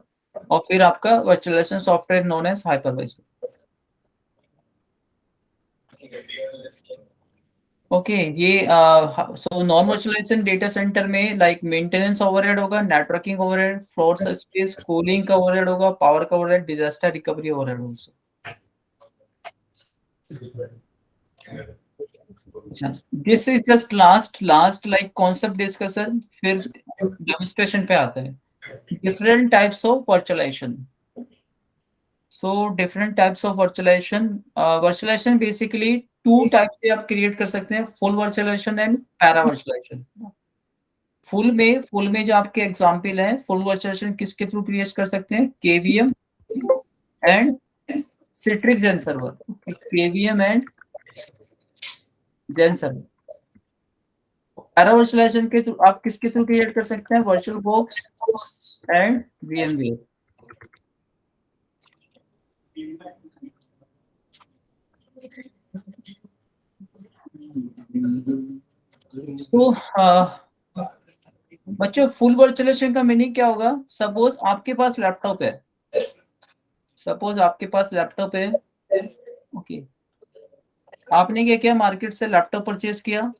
Speaker 2: और फिर आपका virtualisation software known as hypervisor. Okay, ये so non virtualisation data centre में लाइक मेंटेनेंस ओवरहेड होगा, networking overhead, floor space, cooling का ओवरहेड होगा, पावर का overhead, disaster recovery overhead also. अच्छा, this is just last like concept discussion, फिर demonstration पे आता है। Different types of virtualisation. So different types of virtualisation. Virtualisation basically two type से आप क्रिएट कर सकते हैं, full virtualization and para virtualization. Full में जो आपके एग्जांपल है, फुल वर्चुअलाइजेशन किसके थ्रू क्रिएट कर सकते हैं? KVM and Citrix Xen server. KVM and Xen server. Para virtualization के थ्रू आप किसके थ्रू क्रिएट कर सकते हैं? Virtual box and VMware. तो बच्चों फुल वर्चुअलाइजेशन का मीनिंग क्या होगा? सपोज आपके पास लैपटॉप है, ओके. आपने क्या किया? मार्केट से लैपटॉप परचेज किया.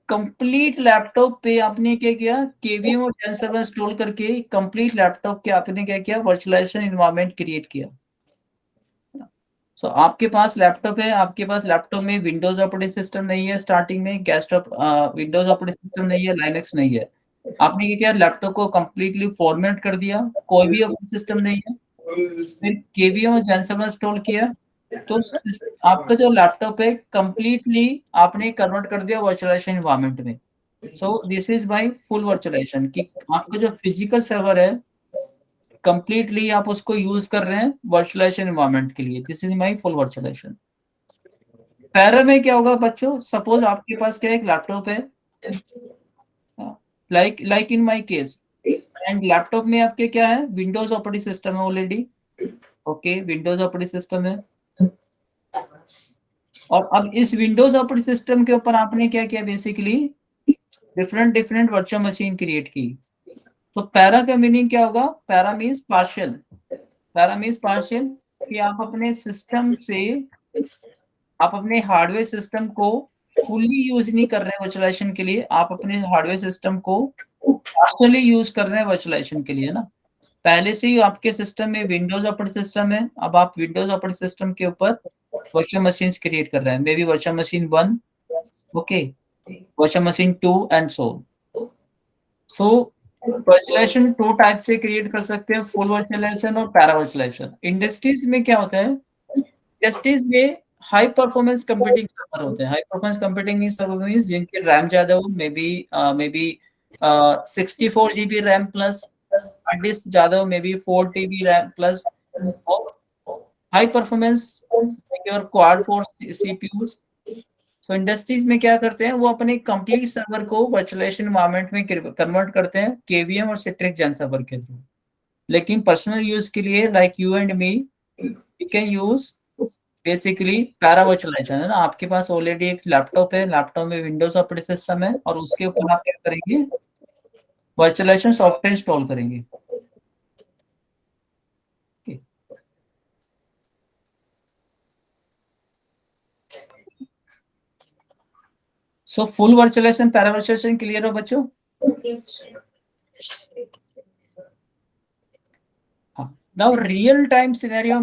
Speaker 2: कंप्लीट लैपटॉप पे आपने क्या किया? केवीएम और जेन सर्वर इंस्टॉल करके कंप्लीट लैपटॉप के आपने क्या किया? वर्चुअलाइजेशन एनवायरनमेंट क्रिएट किया. सो आपके पास लैपटॉप है, आपके पास लैपटॉप में विंडोज ऑपरेटिंग सिस्टम नहीं है, स्टार्टिंग में डेस्कटॉप विंडोज ऑपरेटिंग सिस्टम नहीं है, लाइनक्स नहीं है. आपने क्या किया? लैपटॉप को कंप्लीटली फॉर्मेट कर दिया, कोई भी ऑपरेटिंग सिस्टम नहीं है. फिर केवीएम और जेन सर्वर इंस्टॉल किया, तो आपका जो लैपटॉप है कंप्लीटली आपने कन्वर्ट कर दिया वर्चुअलाइजेशन एनवायरनमेंट में. So this is by full virtualization कि आपका जो फिजिकल सर्वर है कंप्लीटली आप उसको यूज कर रहे हैं वर्चुअलाइजेशन एनवायरनमेंट के लिए. This is my full virtualization. Para में क्या होगा बच्चों? सपोज आपके पास क्या एक लैपटॉप है, like in my case, and laptop में आपके क्या है? विंडोज ऑपरेटिंग सिस्टम है already. Okay, Windows operating system है. और अब इस विंडोज ऑपरेटिंग सिस्टम के ऊपर आपने क्या किया? Basically different virtual machine create की. तो पैरा का मीनिंग क्या होगा? Para means partial. कि आप अपने सिस्टम से, आप अपने हार्डवेयर सिस्टम को फुल्ली यूज नहीं कर रहे हैं वर्चुअलाइजेशन के लिए, आप अपने हार्डवेयर सिस्टम को पार्शियली यूज कर रहे हैं वर्चुअलाइजेशन के लिए ना. पहले से ही आपके सिस्टम में विंडोज ऑपरेटिंग सिस्टम है, अब आप विंडोज ऑपरेटिंग सिस्टम के ऊपर वर्चुअल मशीन क्रिएट कर रहे हैं. May be virtual machine 1, okay, virtual machine 2 and so virtualization two type से क्रिएट कर सकते हैं, फुल वर्चुअलाइजेशन और पैरा वर्चुअलाइजेशन. इंडस्ट्रीज में क्या होता है? इंडस्ट्रीज में हाई परफॉर्मेंस कंप्यूटिंग सर्वर होते हैं. High performance computing server means जिनके रैम ज्यादा हो, may be 64 GB RAM plus, hard disk ज्यादा हो, may be 4 TB RAM plus, और high performance your quad core CPUs. So industries में क्या करते हैं? वो अपने कंप्लीट सर्वर को वर्चुअलाइजेशन एनवायरनमेंट में कन्वर्ट करते हैं केवीएम और सिट्रिक्स जेन सर्वर के थ्रू. लेकिन पर्सनल यूज के लिए like you and me, you can use basically para virtualization. है ना, आपके पास ऑलरेडी एक लैपटॉप है, लैपटॉप में विंडोज ऑपरेटिंग सिस्टम है, और उसके ऊपर आप क्या करेंगे? वर्चुअलाइजेशन सॉफ्टवेयर इंस्टॉल करेंगे. So full virtualization, para virtualization clear हो बच्चों? हाँ. नाउ रियल टाइम सिनेरियो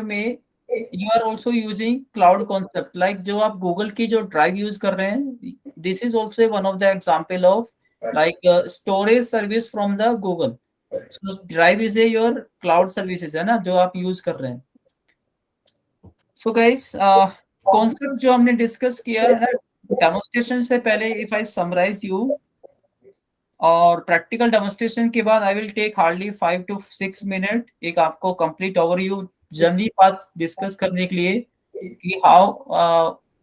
Speaker 2: में you are also using cloud concept. Like जो आप गूगल की जो ड्राइव यूज कर रहे हैं, this is also one of the example of like storage service from the Google. Drive is a your cloud services, है ना, जो आप यूज कर रहे हैं. सो गाइस, कॉन्सेप्ट जो हमने डिस्कस किया है डेमोन्स्ट्रेशन से पहले, इफ आई समराइज यू, और प्रैक्टिकल डेमोन्स्ट्रेशन के बाद I will take hardly 5 to 6 minute एक आपको complete overview journey path discuss करने के लिए कि how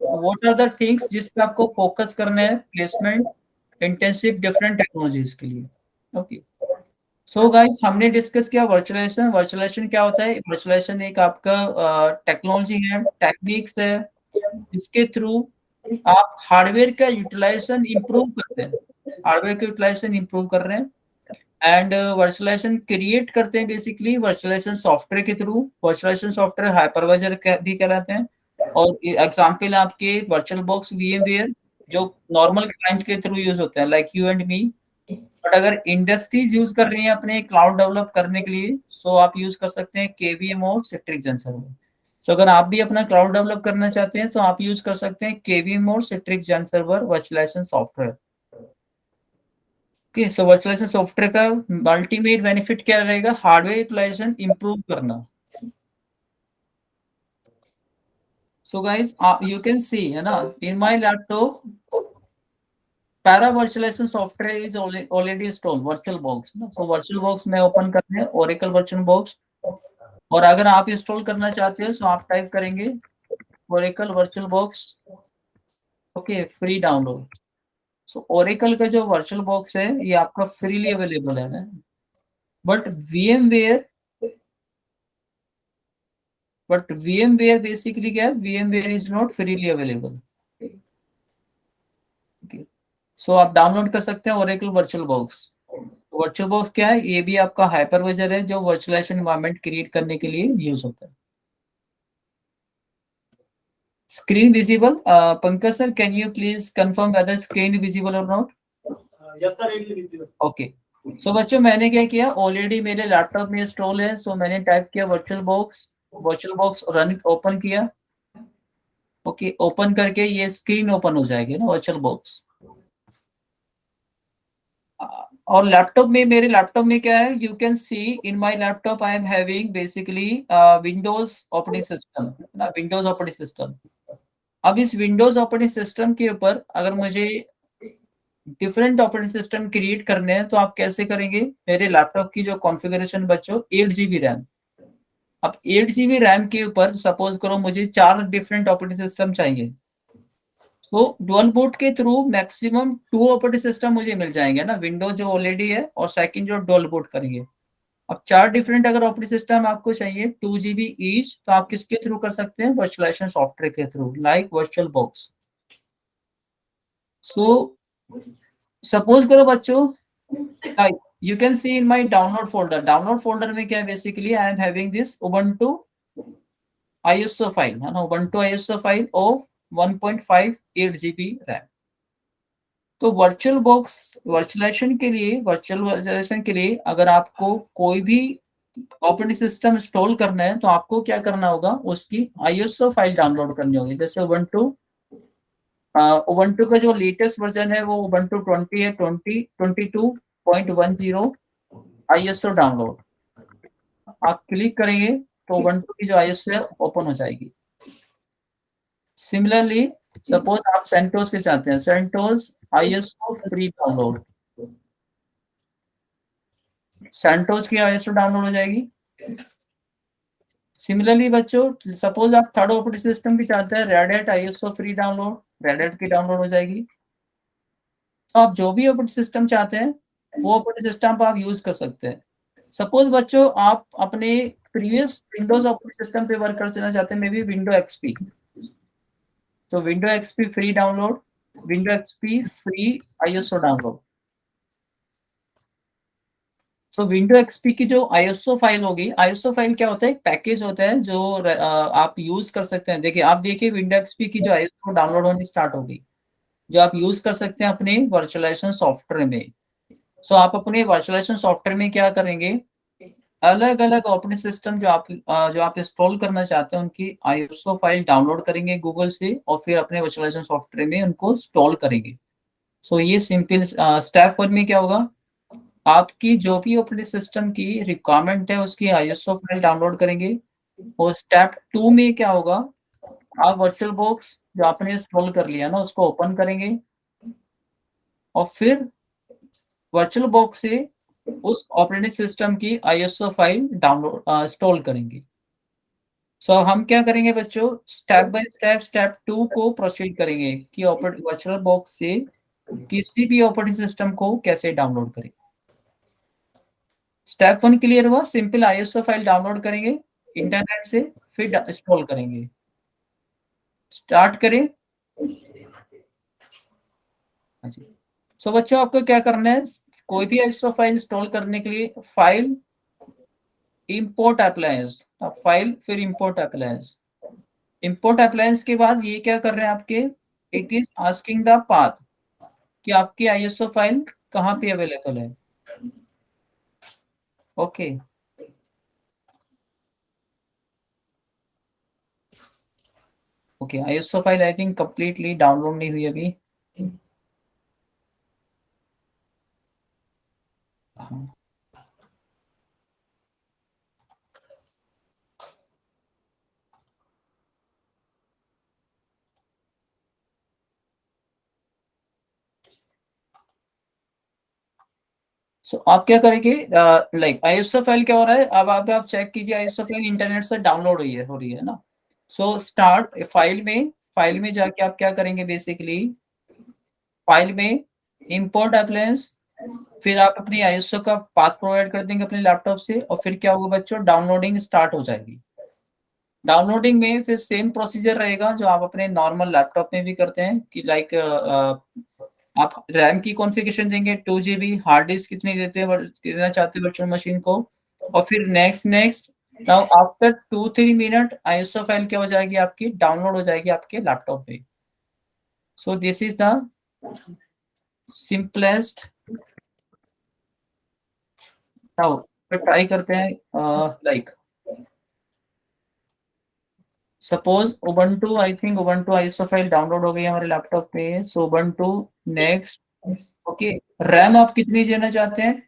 Speaker 2: what are the things जिस पे आपको फोकस करना है प्लेसमेंट इंटेंसिव डिफरेंट टेक्नोलॉजीज के लिए. ओके. सो गाइस, हमने डिस्कस किया वर्चुअलाइजेशन क्या होता है? वर्चुअलाइजेशन एक आपका टेक्नोलॉजी है, टेक्निक्स है, जिसके थ्रू आप हार्डवेयर का यूटिलाइजेशन इंप्रूव करते हैं, हार्डवेयर का यूटिलाइजेशन इंप्रूव कर रहे हैं. एंड वर्चुअलाइजेशन क्रिएट करते हैं बेसिकली वर्चुअलाइजेशन सॉफ्टवेयर के थ्रू. वर्चुअलाइजेशन सॉफ्टवेयर हाइपरवाइजर भी कहलाते हैं. और एग्जांपल आपके वर्चुअल बॉक्स वीएमवेयर जो नॉर्मल क्लाइंट के थ्रू यूज होते हैं like you and me. But अगर इंडस्ट्रीज यूज कर रही हैं अपने क्लाउड डेवलप करने के लिए, सो आप यूज कर सकते हैं केवीएम और सिट्रिक्स जेन सर्वर. सो अगर आप भी अपना क्लाउड डेवलप करना चाहते हैं तो आप यूज कर सकते हैं केवीएम और Citrix Xen server virtualization software. Okay, so virtualization software का अल्टीमेट बेनिफिट क्या रहेगा? हार्डवेयर यूटिलाइजेशन इंप्रूव करना। So guys you can see है ना, in my laptop para virtualization software is already installed, virtual box ना। So virtual box में open करते हैं ओरेकल वर्चुअल बॉक्स, और अगर आप इंस्टॉल करना चाहते हो तो आप टाइप करेंगे Oracle virtual box, okay, free download. So Oracle का जो वर्चुअल बॉक्स है ये आपका फ्रीली अवेलेबल है ना, बट VMware बेसिकली क्या है, VMware is not freely available. Okay, so आप डाउनलोड कर सकते हैं Oracle virtual box. Virtual box क्या है? ये भी आपका हाइपरवाइजर है जो वर्चुअलाइजेशन एनवायरनमेंट क्रिएट करने के लिए यूज होता है। Screen visible, Pankaj sir can you please confirm whether screen visible और not?
Speaker 1: Yes, sir, it is visible.
Speaker 2: Okay, so बच्चों मैंने क्या किया, ऑलरेडी मेरे लैपटॉप में इंस्टॉल है, सो मैंने टाइप किया वर्चुअल बॉक्स रन ओपन किया। ओके, ओपन करके ये स्क्रीन ओपन हो जाएगी ना वर्चुअल बॉक्स। और लैपटॉप में, मेरे लैपटॉप में क्या है, you can C in my laptop I am having basically Windows operating system ना, विंडोज ऑपरेटिंग सिस्टम। अब इस विंडोज ऑपरेटिंग सिस्टम के ऊपर अगर मुझे डिफरेंट ऑपरेटिंग सिस्टम क्रिएट करने हैं तो आप कैसे करेंगे? मेरे लैपटॉप की जो कॉन्फ़िगरेशन बच्चों 8 GB रैम। अब 8 GB रैम के ऊपर सपोज करो मुझे 4 डिफरेंट ऑपरेटिंग सिस्टम चाहिए, तो डुअल बूट के थ्रू मैक्सिमम 2 ऑपरेटिंग सिस्टम मुझे मिल जाएंगे ना, विंडोज जो ऑलरेडी है और सेकंड जो डुअल बूट करेंगे। अब 4 डिफरेंट अगर ऑपरेटिंग सिस्टम आपको चाहिए 2 GB ईच, तो आप किसके थ्रू कर सकते हैं? वर्चुअलाइजेशन सॉफ्टवेयर के through, like virtual box. So suppose करो बच्चों, like you can see in my download folder में क्या है, basically I am having this ubuntu ISO file है ना, ubuntu ISO file of 1.58 GB RAM. तो वर्चुअलाइजेशन के लिए अगर आपको कोई भी ऑपरेटिंग सिस्टम इंस्टॉल करना है तो आपको क्या करना होगा, उसकी ISO फाइल डाउनलोड करनी होगी। जैसे ubuntu का जो लेटेस्ट वर्जन है वो ubuntu 20 है, 2022.10 ISO डाउनलोड। आप क्लिक करेंगे तो ubuntu की जो ISO है ओपन हो जाएगी। सिमिलरली सपोज आप सेंटोस के चाहते हैं, CentOS ISO free download, CentOS की ISO डाउनलोड हो जाएगी। सिमिलरली बच्चों सपोज आप थर्ड ऑपरेटिंग सिस्टम भी चाहते हैं, red hat ISO free download, red hat की डाउनलोड हो जाएगी। तो आप जो भी ऑपरेटिंग सिस्टम चाहते हैं वो ऑपरेटिंग सिस्टम आप यूज कर सकते हैं। सपोज बच्चों आप अपने प्रीवियस विंडोज ऑपरेटिंग सिस्टम पे वर्क करना चाहते हैं, मे बी विंडो एक्सपी, तो window XP free download, window XP free ISO download. So window XP की जो ISO फाइल होगी, ISO फाइल क्या होता है, एक पैकेज होता है जो आप यूज कर सकते हैं। देखिए आप देखिए विंडो एक्सपी की जो ISO डाउनलोड होनी स्टार्ट होगी, जो आप यूज कर सकते हैं अपने वर्चुअलाइजेशन सॉफ्टवेयर में। सो आप अपने वर्चुअलाइजेशन सॉफ्टवेयर में क्या करेंगे, अलग अलग ऑपरेटिंग सिस्टम जो आप इंस्टॉल करना चाहते हैं उनकी ISO फाइल डाउनलोड करेंगे गूगल से, और फिर अपने वर्चुअलाइजेशन सॉफ्टवेयर में उनको इंस्टॉल करेंगे। सो ये सिंपल स्टेप 1 में क्या होगा, आपकी जो भी ऑपरेटिंग सिस्टम की रिक्वायरमेंट है उसकी ISO फाइल डाउनलोड करेंगे। और स्टेप 2 में क्या होगा, आप वर्चुअल बॉक्स जो आपने इंस्टॉल कर लिया ना उसको ओपन करेंगे, और फिर वर्चुअल बॉक्स से उस ऑपरेटिंग सिस्टम की ISO फाइल डाउनलोड इंस्टॉल करेंगे। सो हम क्या करेंगे बच्चों, स्टेप बाय स्टेप स्टेप 2 को प्रोसीड करेंगे कि वर्चुअल बॉक्स से किसी भी ऑपरेटिंग सिस्टम को कैसे डाउनलोड करें। स्टेप 1 क्लियर हुआ, सिंपल ISO फाइल डाउनलोड करेंगे इंटरनेट से, फिर इंस्टॉल करेंगे। स्टार्ट करें। हाँ जी। सो बच्चों आपको क्या करना है, कोई भी ISO फाइल इंस्टॉल करने के लिए फाइल इंपोर्ट अप्लायंस, फाइल फिर इंपोर्ट अप्लायंस। इंपोर्ट अप्लायंस के बाद ये क्या कर रहे हैं आपके, it is asking the path कि आपकी ISO फाइल कहाँ पे अवेलेबल है। Okay, okay, ISO file I think completely download नहीं हुई अभी। हाँ सो आप क्या करेंगे, लाइक आईएसओ फाइल क्या हो रहा है, अब आप चेक कीजिए, आईएसओ फाइल इंटरनेट से डाउनलोड हो रही है ना। सो स्टार्ट फाइल में जाके आप क्या करेंगे, बेसिकली फाइल में इंपोर्ट अप्लायंस, फिर आप अपनी आईएसओ का पाथ प्रोवाइड कर देंगे अपने लैपटॉप से, और फिर क्या होगा बच्चों, डाउनलोडिंग स्टार्ट हो जाएगी। डाउनलोडिंग में फिर सेम प्रोसीजर रहेगा जो आप अपने नॉर्मल लैपटॉप में भी करते हैं, कि लाइक आप रैम की कॉन्फ़िगरेशन देंगे 2 GB, हार्ड डिस्क कितनी देना चाहते हो वर्चुअल मशीन को, और फिर next now after 2-3 minute ISO file क्या हो जाएगी, आपकी डाउनलोड हो जाएगी आपके लैपटॉप पे। सो this is the simplest. Now try करते हैं, like suppose Ubuntu, I think Ubuntu ISO file download हो गई है हमारे लैपटॉप पे। सो उबंटू नेक्स्ट, ओके, रैम आप कितनी देना चाहते हैं,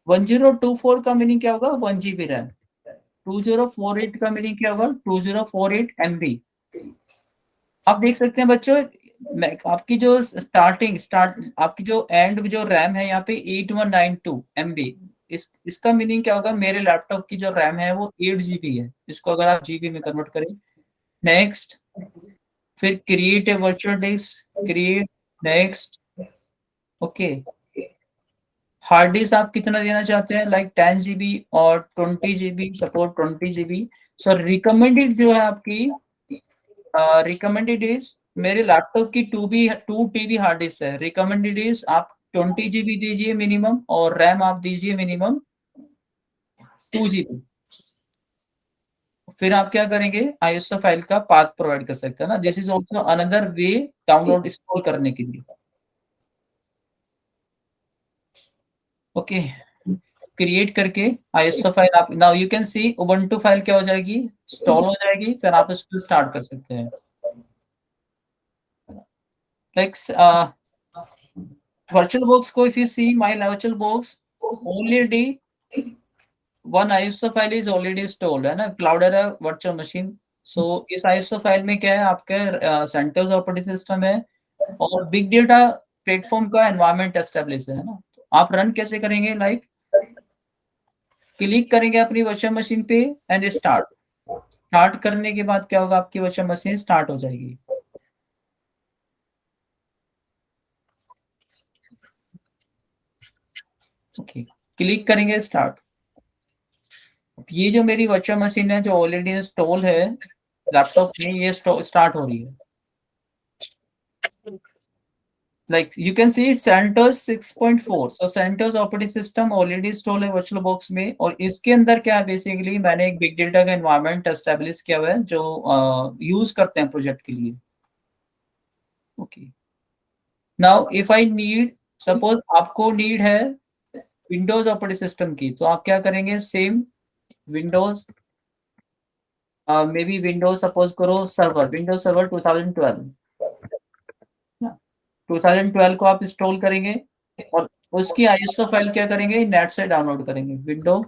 Speaker 2: 1024 का मीनिंग क्या होगा, 1 GB रैम। 2048 का मीनिंग क्या होगा, 2048 MB। आप देख सकते हैं बच्चों, आपकी जो आपकी जो एंड जो रैम है यहाँ पे 8192 MB। इसका मीनिंग क्या होगा, मेरे लैपटॉप की जो रैम है वो 8 GB है, इसको अगर आप जीबी में कन्वर्ट करें। नेक्स्ट, फिर create a virtual disc, create, next, okay. Hard disk आप कितना देना चाहते हैं, लाइक 10 GB और 20 GB, सपोर्ट 20 GB। सो रिकमेंडेड जो है आपकी, रिकमेंडेड इज, मेरे लैपटॉप की 2 TB हार्ड डिस्क है, रिकमेंडेड इज आप 20 GB दीजिए मिनिमम, और रैम आप दीजिए मिनिमम 2 GB। फिर आप क्या करेंगे, आईएसओ फाइल का पाथ प्रोवाइड कर सकते हैं ना, this is also another way download install करने के लिए। ओके, क्रिएट करके आईएसओ फाइल आप, now you can C Ubuntu file क्या हो जाएगी, इंस्टॉल हो जाएगी, फिर आप इसको स्टार्ट कर सकते हैं। लाइक VirtualBox को, if you see my VirtualBox, already one ISO file is already installed है ना, Cloudera वर्चुअल मशीन। सो इस ISO फाइल में क्या है, आपके सेंटोस ऑपरेटिंग सिस्टम है, और बिग डेटा प्लेटफॉर्म का एनवायरनमेंट एस्टेब्लिश है ना। तो आप रन कैसे करेंगे, लाइक क्लिक करेंगे अपनी वर्चुअल मशीन पे एंड स्टार्ट करने के बाद क्या होगा, आपकी वर्चुअल मशीन स्टार्ट हो जाएगी। ओके, क्लिक करेंगे स्टार्ट। ये जो मेरी वर्चुअल मशीन है जो ऑलरेडी इंस्टॉल है लैपटॉप में, ये स्टार्ट हो रही है। Like you can C CentOS 6.4, so CentOS operating system already install है वर्चुअल बॉक्स में, और इसके अंदर क्या है, बेसिकली मैंने एक बिग डेटा का एनवायरनमेंट एस्टेब्लिश किया हुआ है जो यूज करते हैं प्रोजेक्ट के लिए। Okay, now if I need, suppose आपको नीड है विंडोज ऑपरेटिंग सिस्टम की, तो आप क्या करेंगे, same Windows, may be Windows suppose करो सर्वर, विंडोज सर्वर 2012 को आप इंस्टॉल करेंगे, और उसकी आईएसओ फाइल क्या करेंगे, नेट से डाउनलोड करेंगे, विंडो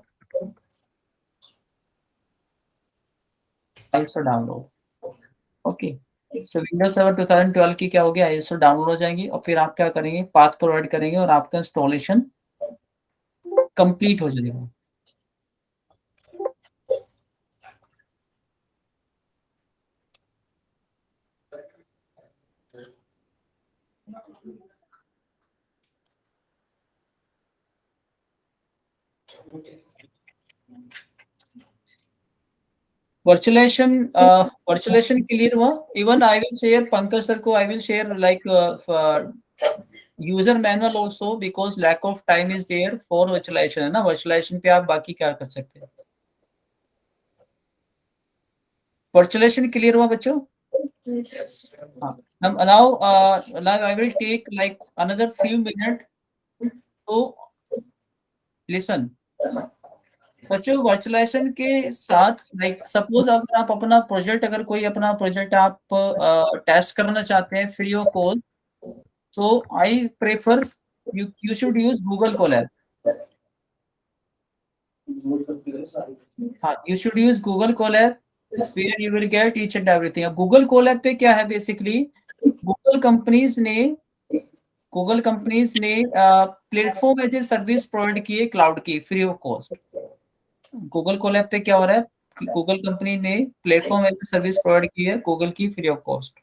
Speaker 2: आईएसओ डाउनलोड। ओके, सो विंडोज सर्वर 2012 की क्या होगी, आईएसओ डाउनलोड हो जाएंगी, और फिर आप क्या करेंगे, पाथ प्रोवाइड करेंगे, और आपका इंस्टॉलेशन कंप्लीट हो जाएगा। वर्चुअलाइजेशन क्लियर हुआ। Even I will share Pankaj sir को, I will share like user manual also, because lack of time is there for virtualization है ना, वर्चुअलाइजेशन पे आप बाकी क्या कर सकते हैं। वर्चुअलाइजेशन क्लियर हुआ बच्चों। हाँ, now I will take like another few minutes to listen। बच्चों वर्चुअलाइजेशन के साथ, लाइक सपोज अगर आप अपना प्रोजेक्ट, अगर कोई अपना प्रोजेक्ट आप टेस्ट करना चाहते हैं free of cost, so I prefer you should use Google Colab। हाँ, you should use Google Colab where you will get each and everything. अब Google Colab पे क्या है बेसिकली, गूगल कंपनीज ने platform as a service provide किए cloud की free of cost. Google Colab पे क्या हो रहा है, गूगल कंपनी ने platform as a service provide की है गूगल की free of cost.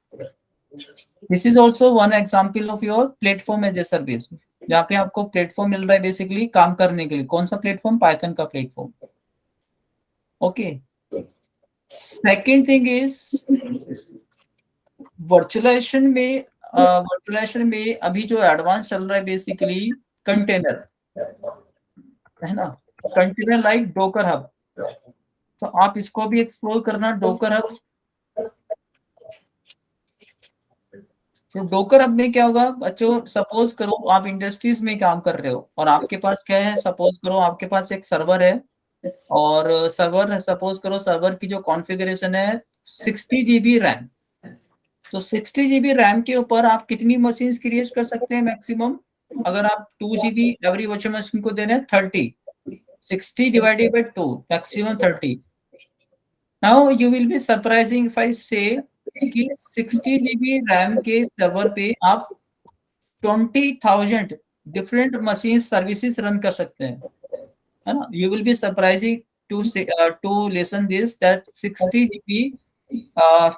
Speaker 2: This is also one example of your platform as a service, जहाँ पे आपको प्लेटफॉर्म मिल रहा है बेसिकली काम करने के लिए. कौन सा प्लेटफॉर्म? पाइथन का platform. Okay. Second thing is virtualization में अभी जो एडवांस चल रहा है बेसिकली कंटेनर है ना, कंटेनर लाइक डोकर हब. तो आप इसको भी एक्सप्लोर करना. डोकर हब, तो डोकर हब में क्या होगा बच्चों, सपोज करो आप इंडस्ट्रीज में काम कर रहे हो और आपके पास क्या है, सपोज करो आपके पास एक सर्वर है और सपोज करो सर्वर की जो कॉन्फ़िगरेशन है 60 GB रैम. तो 60 GB रैम के ऊपर आप कितनी मशीन्स क्रिएट कर सकते हैं मैक्सिमम? अगर आप 2 GB एवरी वर्चुअल मशीन को दे रहे हैं 30, 60 divided by 2 maximum 30. Now you will be surprising if I से कि 60 GB रैम के सर्वर पे आप 20,000 डिफरेंट मशीन सर्विसेज रन कर सकते हैं, है ना. You will be surprising to listen this that 60 GB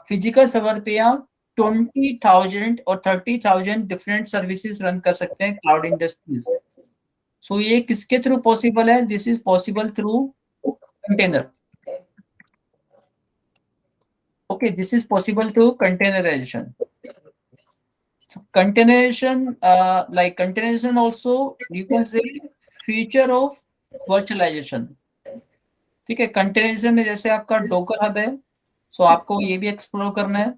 Speaker 2: physical server पे आप 20,000 और 30,000 डिफरेंट सर्विसेज रन कर सकते हैं क्लाउड इंडस्ट्रीज. सो ये किसके थ्रू पॉसिबल है? This is possible through container. Okay, this is possible through containerization. Containerization also you can say feature of virtualization. ठीक है. कंटेनराइजेशन में जैसे आपका डोकर हब है, सो आपको ये भी एक्सप्लोर करना है.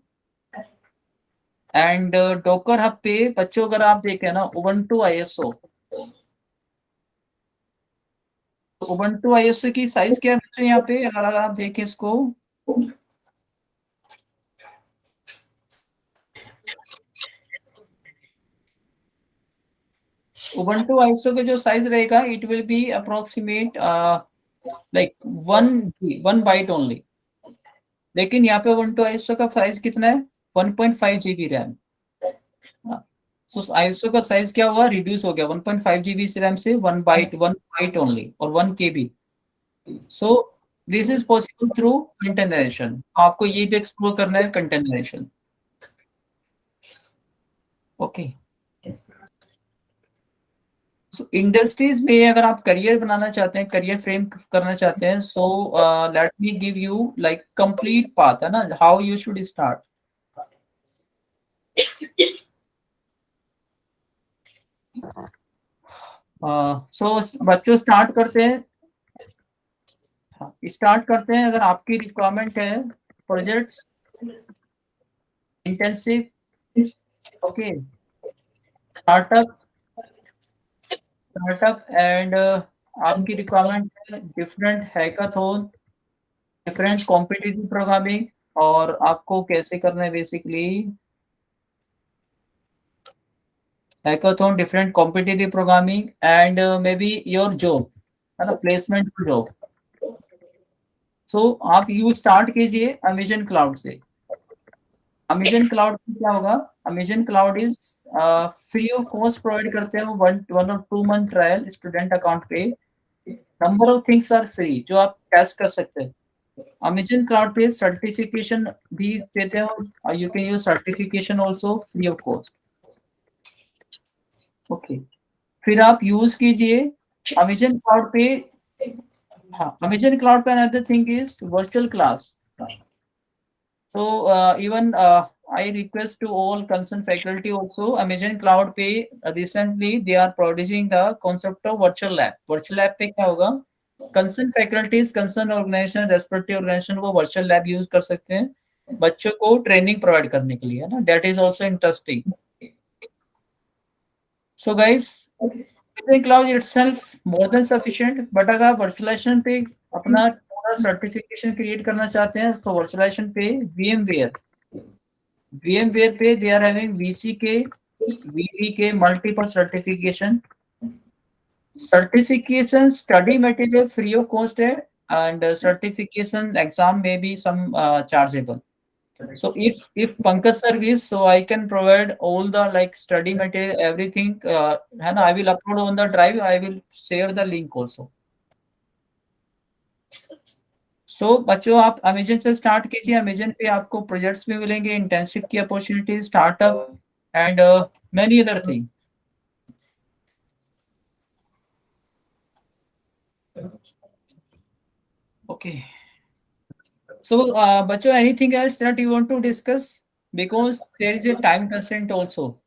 Speaker 2: एंड डोकर हब पे बच्चों अगर आप देखें ना, उबंटू आईएसओ की साइज क्या है बच्चों यहाँ पे, अगर आप देखें इसको, उबंटू आईएसओ का जो साइज रहेगा it will be approximate like 1 byte only. लेकिन यहाँ पे उबंटू आईएसओ का साइज कितना है? 1.5 GB रैम. सो आईएसओ का साइज क्या हुआ? रिड्यूस हो गया 1.5 GB रैम से 1 बाइट ओनली और 1 KB. So this is possible through containerization. आपको ये भी एक्सप्लोर करना है कंटेनराइजेशन. ओके. सो इंडस्ट्रीज में अगर आप करियर बनाना चाहते हैं, करियर फ्रेम करना चाहते हैं, so let me give you like complete path, है ना, हाउ यू शुड स्टार्ट. सो बच्चों स्टार्ट करते हैं. अगर आपकी रिक्वायरमेंट है projects intensive, okay, startup and आपकी रिक्वायरमेंट है different hackathon, different competitive programming, और आपको कैसे करना है basically hackathon, different competitive programming and may be your job, है ना, प्लेसमेंट जॉब. सो आप यू स्टार्ट कीजिए अमेजन क्लाउड से. अमेजन क्लाउड में क्या होगा? Amazon cloud is free of cost provide करते हैं वो 1 और 2 मंथ ट्रायल स्टूडेंट अकाउंट पे. Number of things are free जो आप टेस्ट कर सकते हैं. अमेजन क्लाउड पे सर्टिफिकेशन भी देते हैं और you can use certification also free of cost. Okay. फिर आप यूज कीजिए अमेजन क्लाउड पे. हाँ, अमेजन क्लाउड पे another thing is virtual class. So even I request to all concerned faculty also, Amazon Cloud पे recently they are producing the concept of virtual lab. Virtual lab पे क्या होगा? Concerned faculties, concerned organization, respective organization वो virtual lab use कर सकते हैं बच्चों को ट्रेनिंग प्रोवाइड करने के लिए, है ना. That is also interesting. So guys, Amazon Cloud itself more than sufficient. but अगर आप वर्चुअलाइजेशन पे अपना सर्टिफिकेशन क्रिएट करना चाहते हैं तो वर्चुअलाइजेशन पे VMware पे they are having VCK, VDK multiple certification study material free of cost है. and certification exam may be some chargeable. So if Pankaj sir is, so I can provide all the like study material, everything, and I will upload on the drive. I will share the link also. So बच्चों आप Amazon से start कीजिए. Amazon पे आपको projects भी मिलेंगे, internship की opportunity, startup and many other thing. Okay. So, बच्चों, anything else that you want to discuss? Because there is a time constraint also.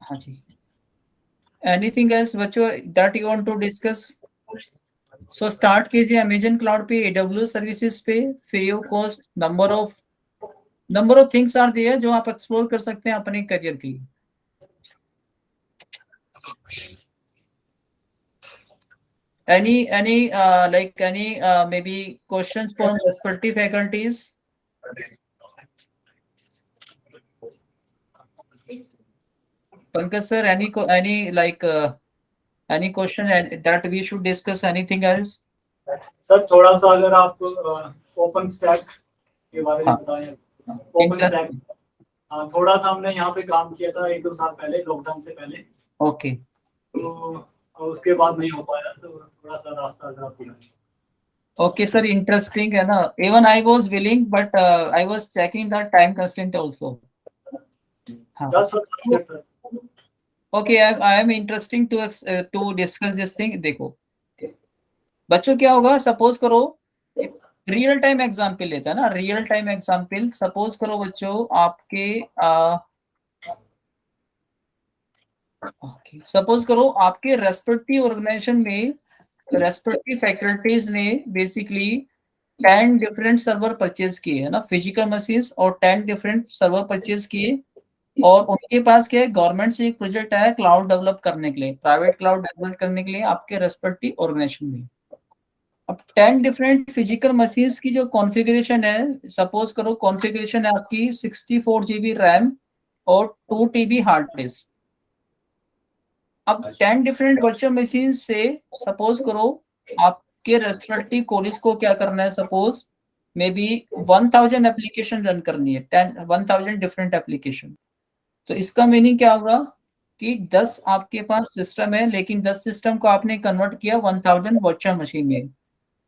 Speaker 2: हाँ जी. Anything else बच्चों that you want to discuss? So start कीजिए Amazon Cloud पे, AWS services पे, free of cost. Number of things are there जो आप explore कर सकते हैं अपने करियर के लिए. Any like any maybe questions from respective faculties? Pankaj sir, any like any question that we should discuss? Anything else?
Speaker 1: Sir थोड़ा सा अगर आप ओपन स्टैक के बारे में बताएं. ओपन स्टैक, हाँ, थोड़ा सा हमने यहाँ पे काम किया था 1-2 साल पहले, लॉकडाउन से पहले.
Speaker 2: ओके.
Speaker 1: तो उसके बाद नहीं हो पाया, तो थोड़ा सा रास्ता अगर आप बताएं.
Speaker 2: Okay, sir, interesting है ना. Even I was willing, but I was checking the time constraint also. हाँ.
Speaker 1: Just for subject, sir.
Speaker 2: Okay, I am interesting to discuss this thing. देखो बच्चों क्या होगा, सपोज करो रियल टाइम एग्जाम्पल लेता है ना. रियल टाइम एग्जाम्पल सपोज करो बच्चों आपके सपोज करो आपके रेस्पेक्टिव ऑर्गेनाइजेशन में रेस्पेक्टिव फैकल्टीज ने बेसिकली 10 डिफरेंट सर्वर परचेज किए है ना, फिजिकल मशीन्स, और 10 डिफरेंट सर्वर परचेज किए. और उनके पास क्या है, गवर्नमेंट से एक प्रोजेक्ट आया क्लाउड डेवलप करने के लिए, प्राइवेट क्लाउड डेवलप करने के लिए आपके रेस्पेक्टिव ऑर्गेनाइजेशन में. अब 10 डिफरेंट फिजिकल मशीन्स की जो कॉन्फ़िगरेशन है, सपोज करो कॉन्फ़िगरेशन है आपकी 64 GB रैम और 2 TB हार्ड डिस्क. अब 10 डिफरेंट वर्चुअल मशीन से सपोज करो आपके रेस्पेक्टिव कॉलेज को क्या करना है, suppose may be 1000 application run करनी है, 1000 डिफरेंट एप्लीकेशन. तो इसका मीनिंग क्या होगा कि 10 आपके पास सिस्टम है, लेकिन 10 सिस्टम को आपने कन्वर्ट किया 1000 वर्चुअल मशीन में.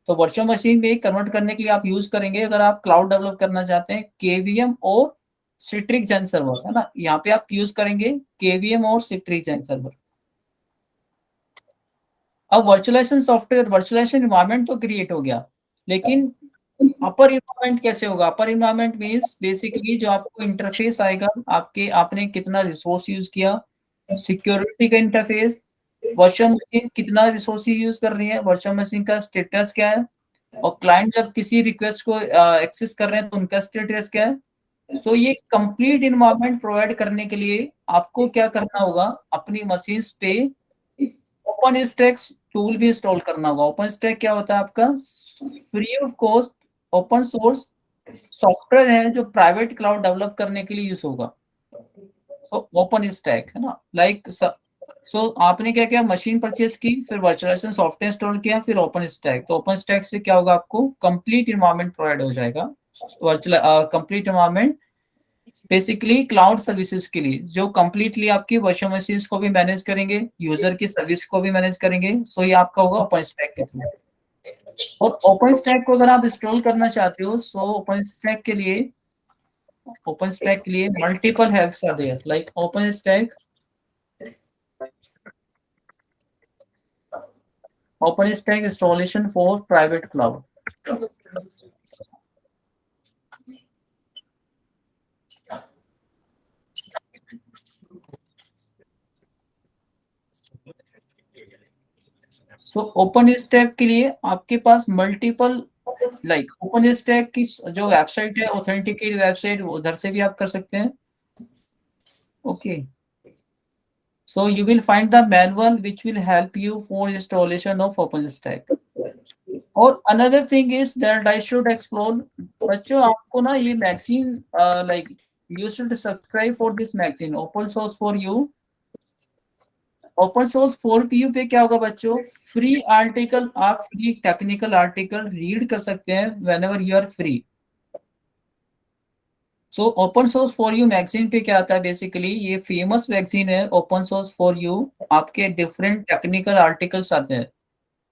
Speaker 2: तो वर्चुअल मशीन में कन्वर्ट करने के लिए आप यूज करेंगे, अगर आप क्लाउड डेवलप करना चाहते हैं, KVM और सिट्रिक जेन सर्वर, है ना. यहाँ पे आप यूज करेंगे KVM और सिट्रिक जेन सर्वर. अब वर्चुअलाइजेशन सॉफ्टवेयर, वर्चुअलाइजेशन इन्वायरमेंट तो क्रिएट हो गया, लेकिन अपर इन्वायरमेंट कैसे होगा? अपर इन्वायरमेंट मींस बेसिकली जो आपको इंटरफेस आएगा, आपने कितना रिसोर्स यूज किया, सिक्योरिटी का इंटरफेस, वर्चुअल मशीन कितना रिसोर्स यूज कर रही है, वर्चुअल मशीन का स्टेटस क्या है, और क्लाइंट जब किसी रिक्वेस्ट को एक्सेस कर रहे हैं तो उनका स्टेटस क्या है. सो ये कंप्लीट इन्वायरमेंट प्रोवाइड करने के लिए आपको क्या करना होगा, अपनी मशीन्स पे ओपन स्टैक टूल भी इंस्टॉल करना होगा. ओपन स्टैक क्या होता है आपका? Free of cost open source software है जो प्राइवेट क्लाउड डेवलप करने के लिए यूज होगा. सो ओपन स्टैक है ना, लाइक सो आपने क्या किया, मशीन परचेज की, फिर वर्चुअलाइजेशन सॉफ्टवेयर इंस्टॉल किया, फिर ओपन स्टैक. तो ओपन स्टैक से क्या होगा, आपको कंप्लीट इन्वायरमेंट प्रोवाइड हो जाएगा. Virtual complete environment basically cloud services के लिए, जो कंप्लीटली आपकी वर्चुअल मशीन्स को भी मैनेज करेंगे, यूजर की सर्विस को भी मैनेज करेंगे. सो ये आपका होगा ओपन स्टैक के थ्रू. और ओपन स्टैक को अगर आप इंस्टॉल करना चाहते हो, सो ओपन स्टैक के लिए multiple helps are there, like OpenStack installation for private cloud. So open stack के लिए आपके पास मल्टीपल, लाइक ओपन स्टैक की जो वेबसाइट है, ऑथेंटिकेट वेबसाइट, उधर से भी आप कर सकते हैं. Okay. So you will find the manual which will help you for installation of OpenStack. और another thing is that I should explore, बच्चों आपको ना ये magazine like you should subscribe for this magazine, Open Source for You. Open source 4PU पे क्या होगा बच्चों, free article, आप फ्री टेक्निकल आर्टिकल रीड कर सकते हैं whenever you are free. So open source for you magazine पे क्या आता है, बेसिकली ये फेमस मैगजीन है ओपन सोर्स फॉर यू, आपके डिफरेंट टेक्निकल आर्टिकल्स आते हैं।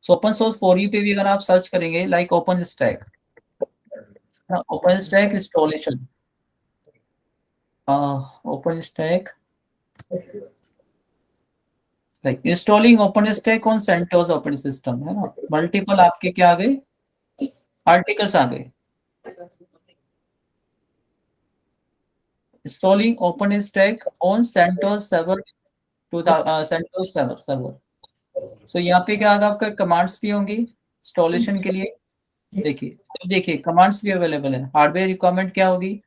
Speaker 2: So open source for you पे भी अगर आप सर्च करेंगे like OpenStack installation, OpenStack like installing open stack on CentOS operating system, है ना, मल्टीपल आपके क्या आ गए, आर्टिकल्स आ गए। installing OpenStack on CentOS server to the CentOS server। So यहाँ पे क्या होगा, आपका कमांड्स भी होंगी इंस्टॉलेशन के लिए। देखिए कमांड्स भी अवेलेबल है, हार्डवेयर रिक्वायरमेंट क्या होगी,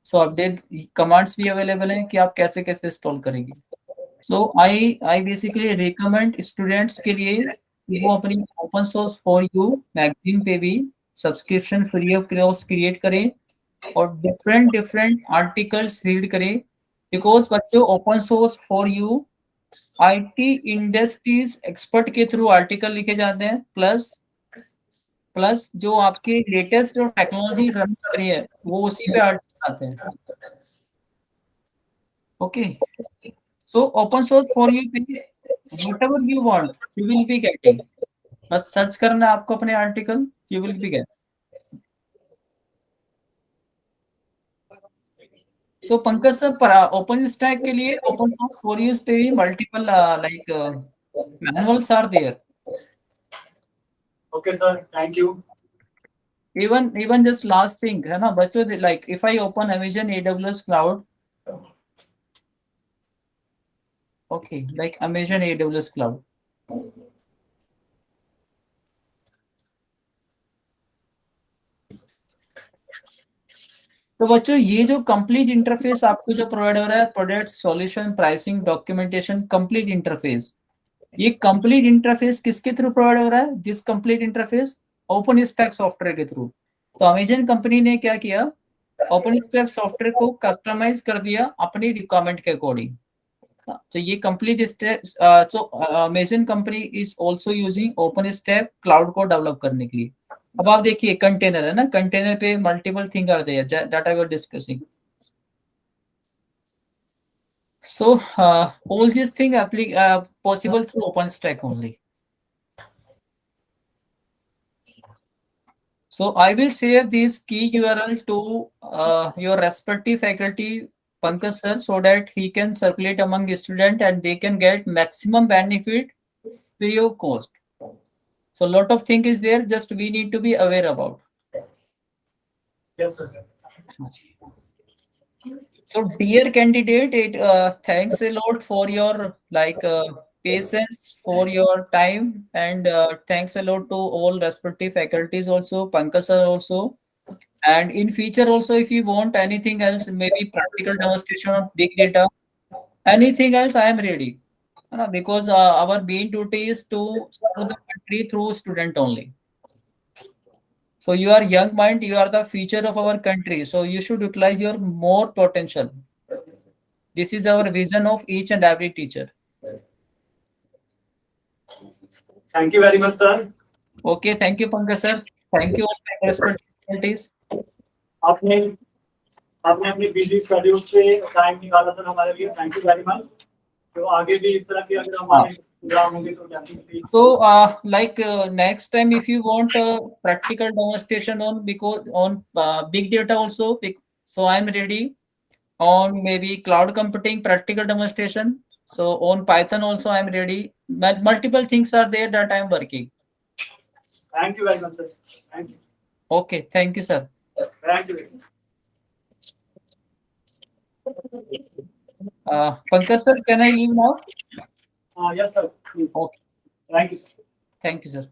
Speaker 2: सो अपडेट कमांड्स भी अवेलेबल है कि आप कैसे कैसे इंस्टॉल करेंगे। सो आई बेसिकली रिकमेंड स्टूडेंट्स के लिए कि वो अपनी open source for you magazine पे भी subscription free of cost create करें और डिफरेंट आर्टिकल्स रीड करें, बिकॉज बच्चों open source for you IT industries expert के थ्रू आर्टिकल लिखे जाते हैं, प्लस जो आपके लेटेस्ट जो टेक्नोलॉजी रन कर रही है वो उसी पे आर्टिकल आते हैं। Okay, so open source for you पे whatever you want you will be getting, बस सर्च करना है आपको अपने article, you will be get. So Pankaj sir, open stack के लिए ओपन सोर्स फॉर यूज पे भी multiple like manuals are there.
Speaker 1: Okay sir, thank you.
Speaker 2: Even just last thing है ना बच्चों, like if I open Amazon AWS cloud, okay like Amazon AWS cloud, तो बच्चों ये जो कंप्लीट इंटरफेस आपको जो प्रोवाइड हो रहा है, product solution pricing documentation complete interface, ये कंप्लीट इंटरफेस किसके थ्रू प्रोवाइड हो रहा है, this complete interface open stack software के थ्रू। तो अमेजन कंपनी ने क्या किया, ओपन स्टैक सॉफ्टवेयर को कस्टमाइज कर दिया अपनी रिक्वायरमेंट के अकॉर्डिंग। तो ये complete stack, so Amazon company is also using open stack cloud को डेवलप करने के लिए। अब आप देखिए कंटेनर है ना, कंटेनर पे multiple thing are there that I was discussing. So all these things possible through OpenStack only. So I will share this key URL to your respective faculty, Pankaj sir, so that he can circulate among the student and they can get maximum benefit free of cost. So lot of thing is there, just we need to be aware about.
Speaker 1: Yes sir.
Speaker 2: So dear candidate, thanks a lot for your patience, for your time, and thanks a lot to all respective faculties also, Pankaj sir also. And in future also, if you want anything else, maybe practical demonstration of big data, anything else, I am ready. Because our main duty is to serve the country through student only. So you are young mind, you are the future of our country. So you should utilize your more potential. This is our vision of each and every teacher.
Speaker 1: Thank you very much sir.
Speaker 2: Okay, thank you Pankaj sir. Thank you all my respective faculties.
Speaker 1: आपने अपनी busy schedule से time निकाला sir हमारे लिए, thank you very much. तो आगे भी इस तरह के अगर हमारे प्रोग्राम होंगे तो definitely.
Speaker 2: So next time if you want practical demonstration on because on big data also, so I am ready on maybe cloud computing practical demonstration. So on Python also I am ready. Multiple things are there that I am working.
Speaker 1: Thank you very much sir. Thank you.
Speaker 2: Okay, thank you sir.
Speaker 1: Thank you very much.
Speaker 2: Pankaj sir, can I leave now?
Speaker 1: Yes sir. Please.
Speaker 2: Okay.
Speaker 1: Thank you sir.
Speaker 2: Thank you sir.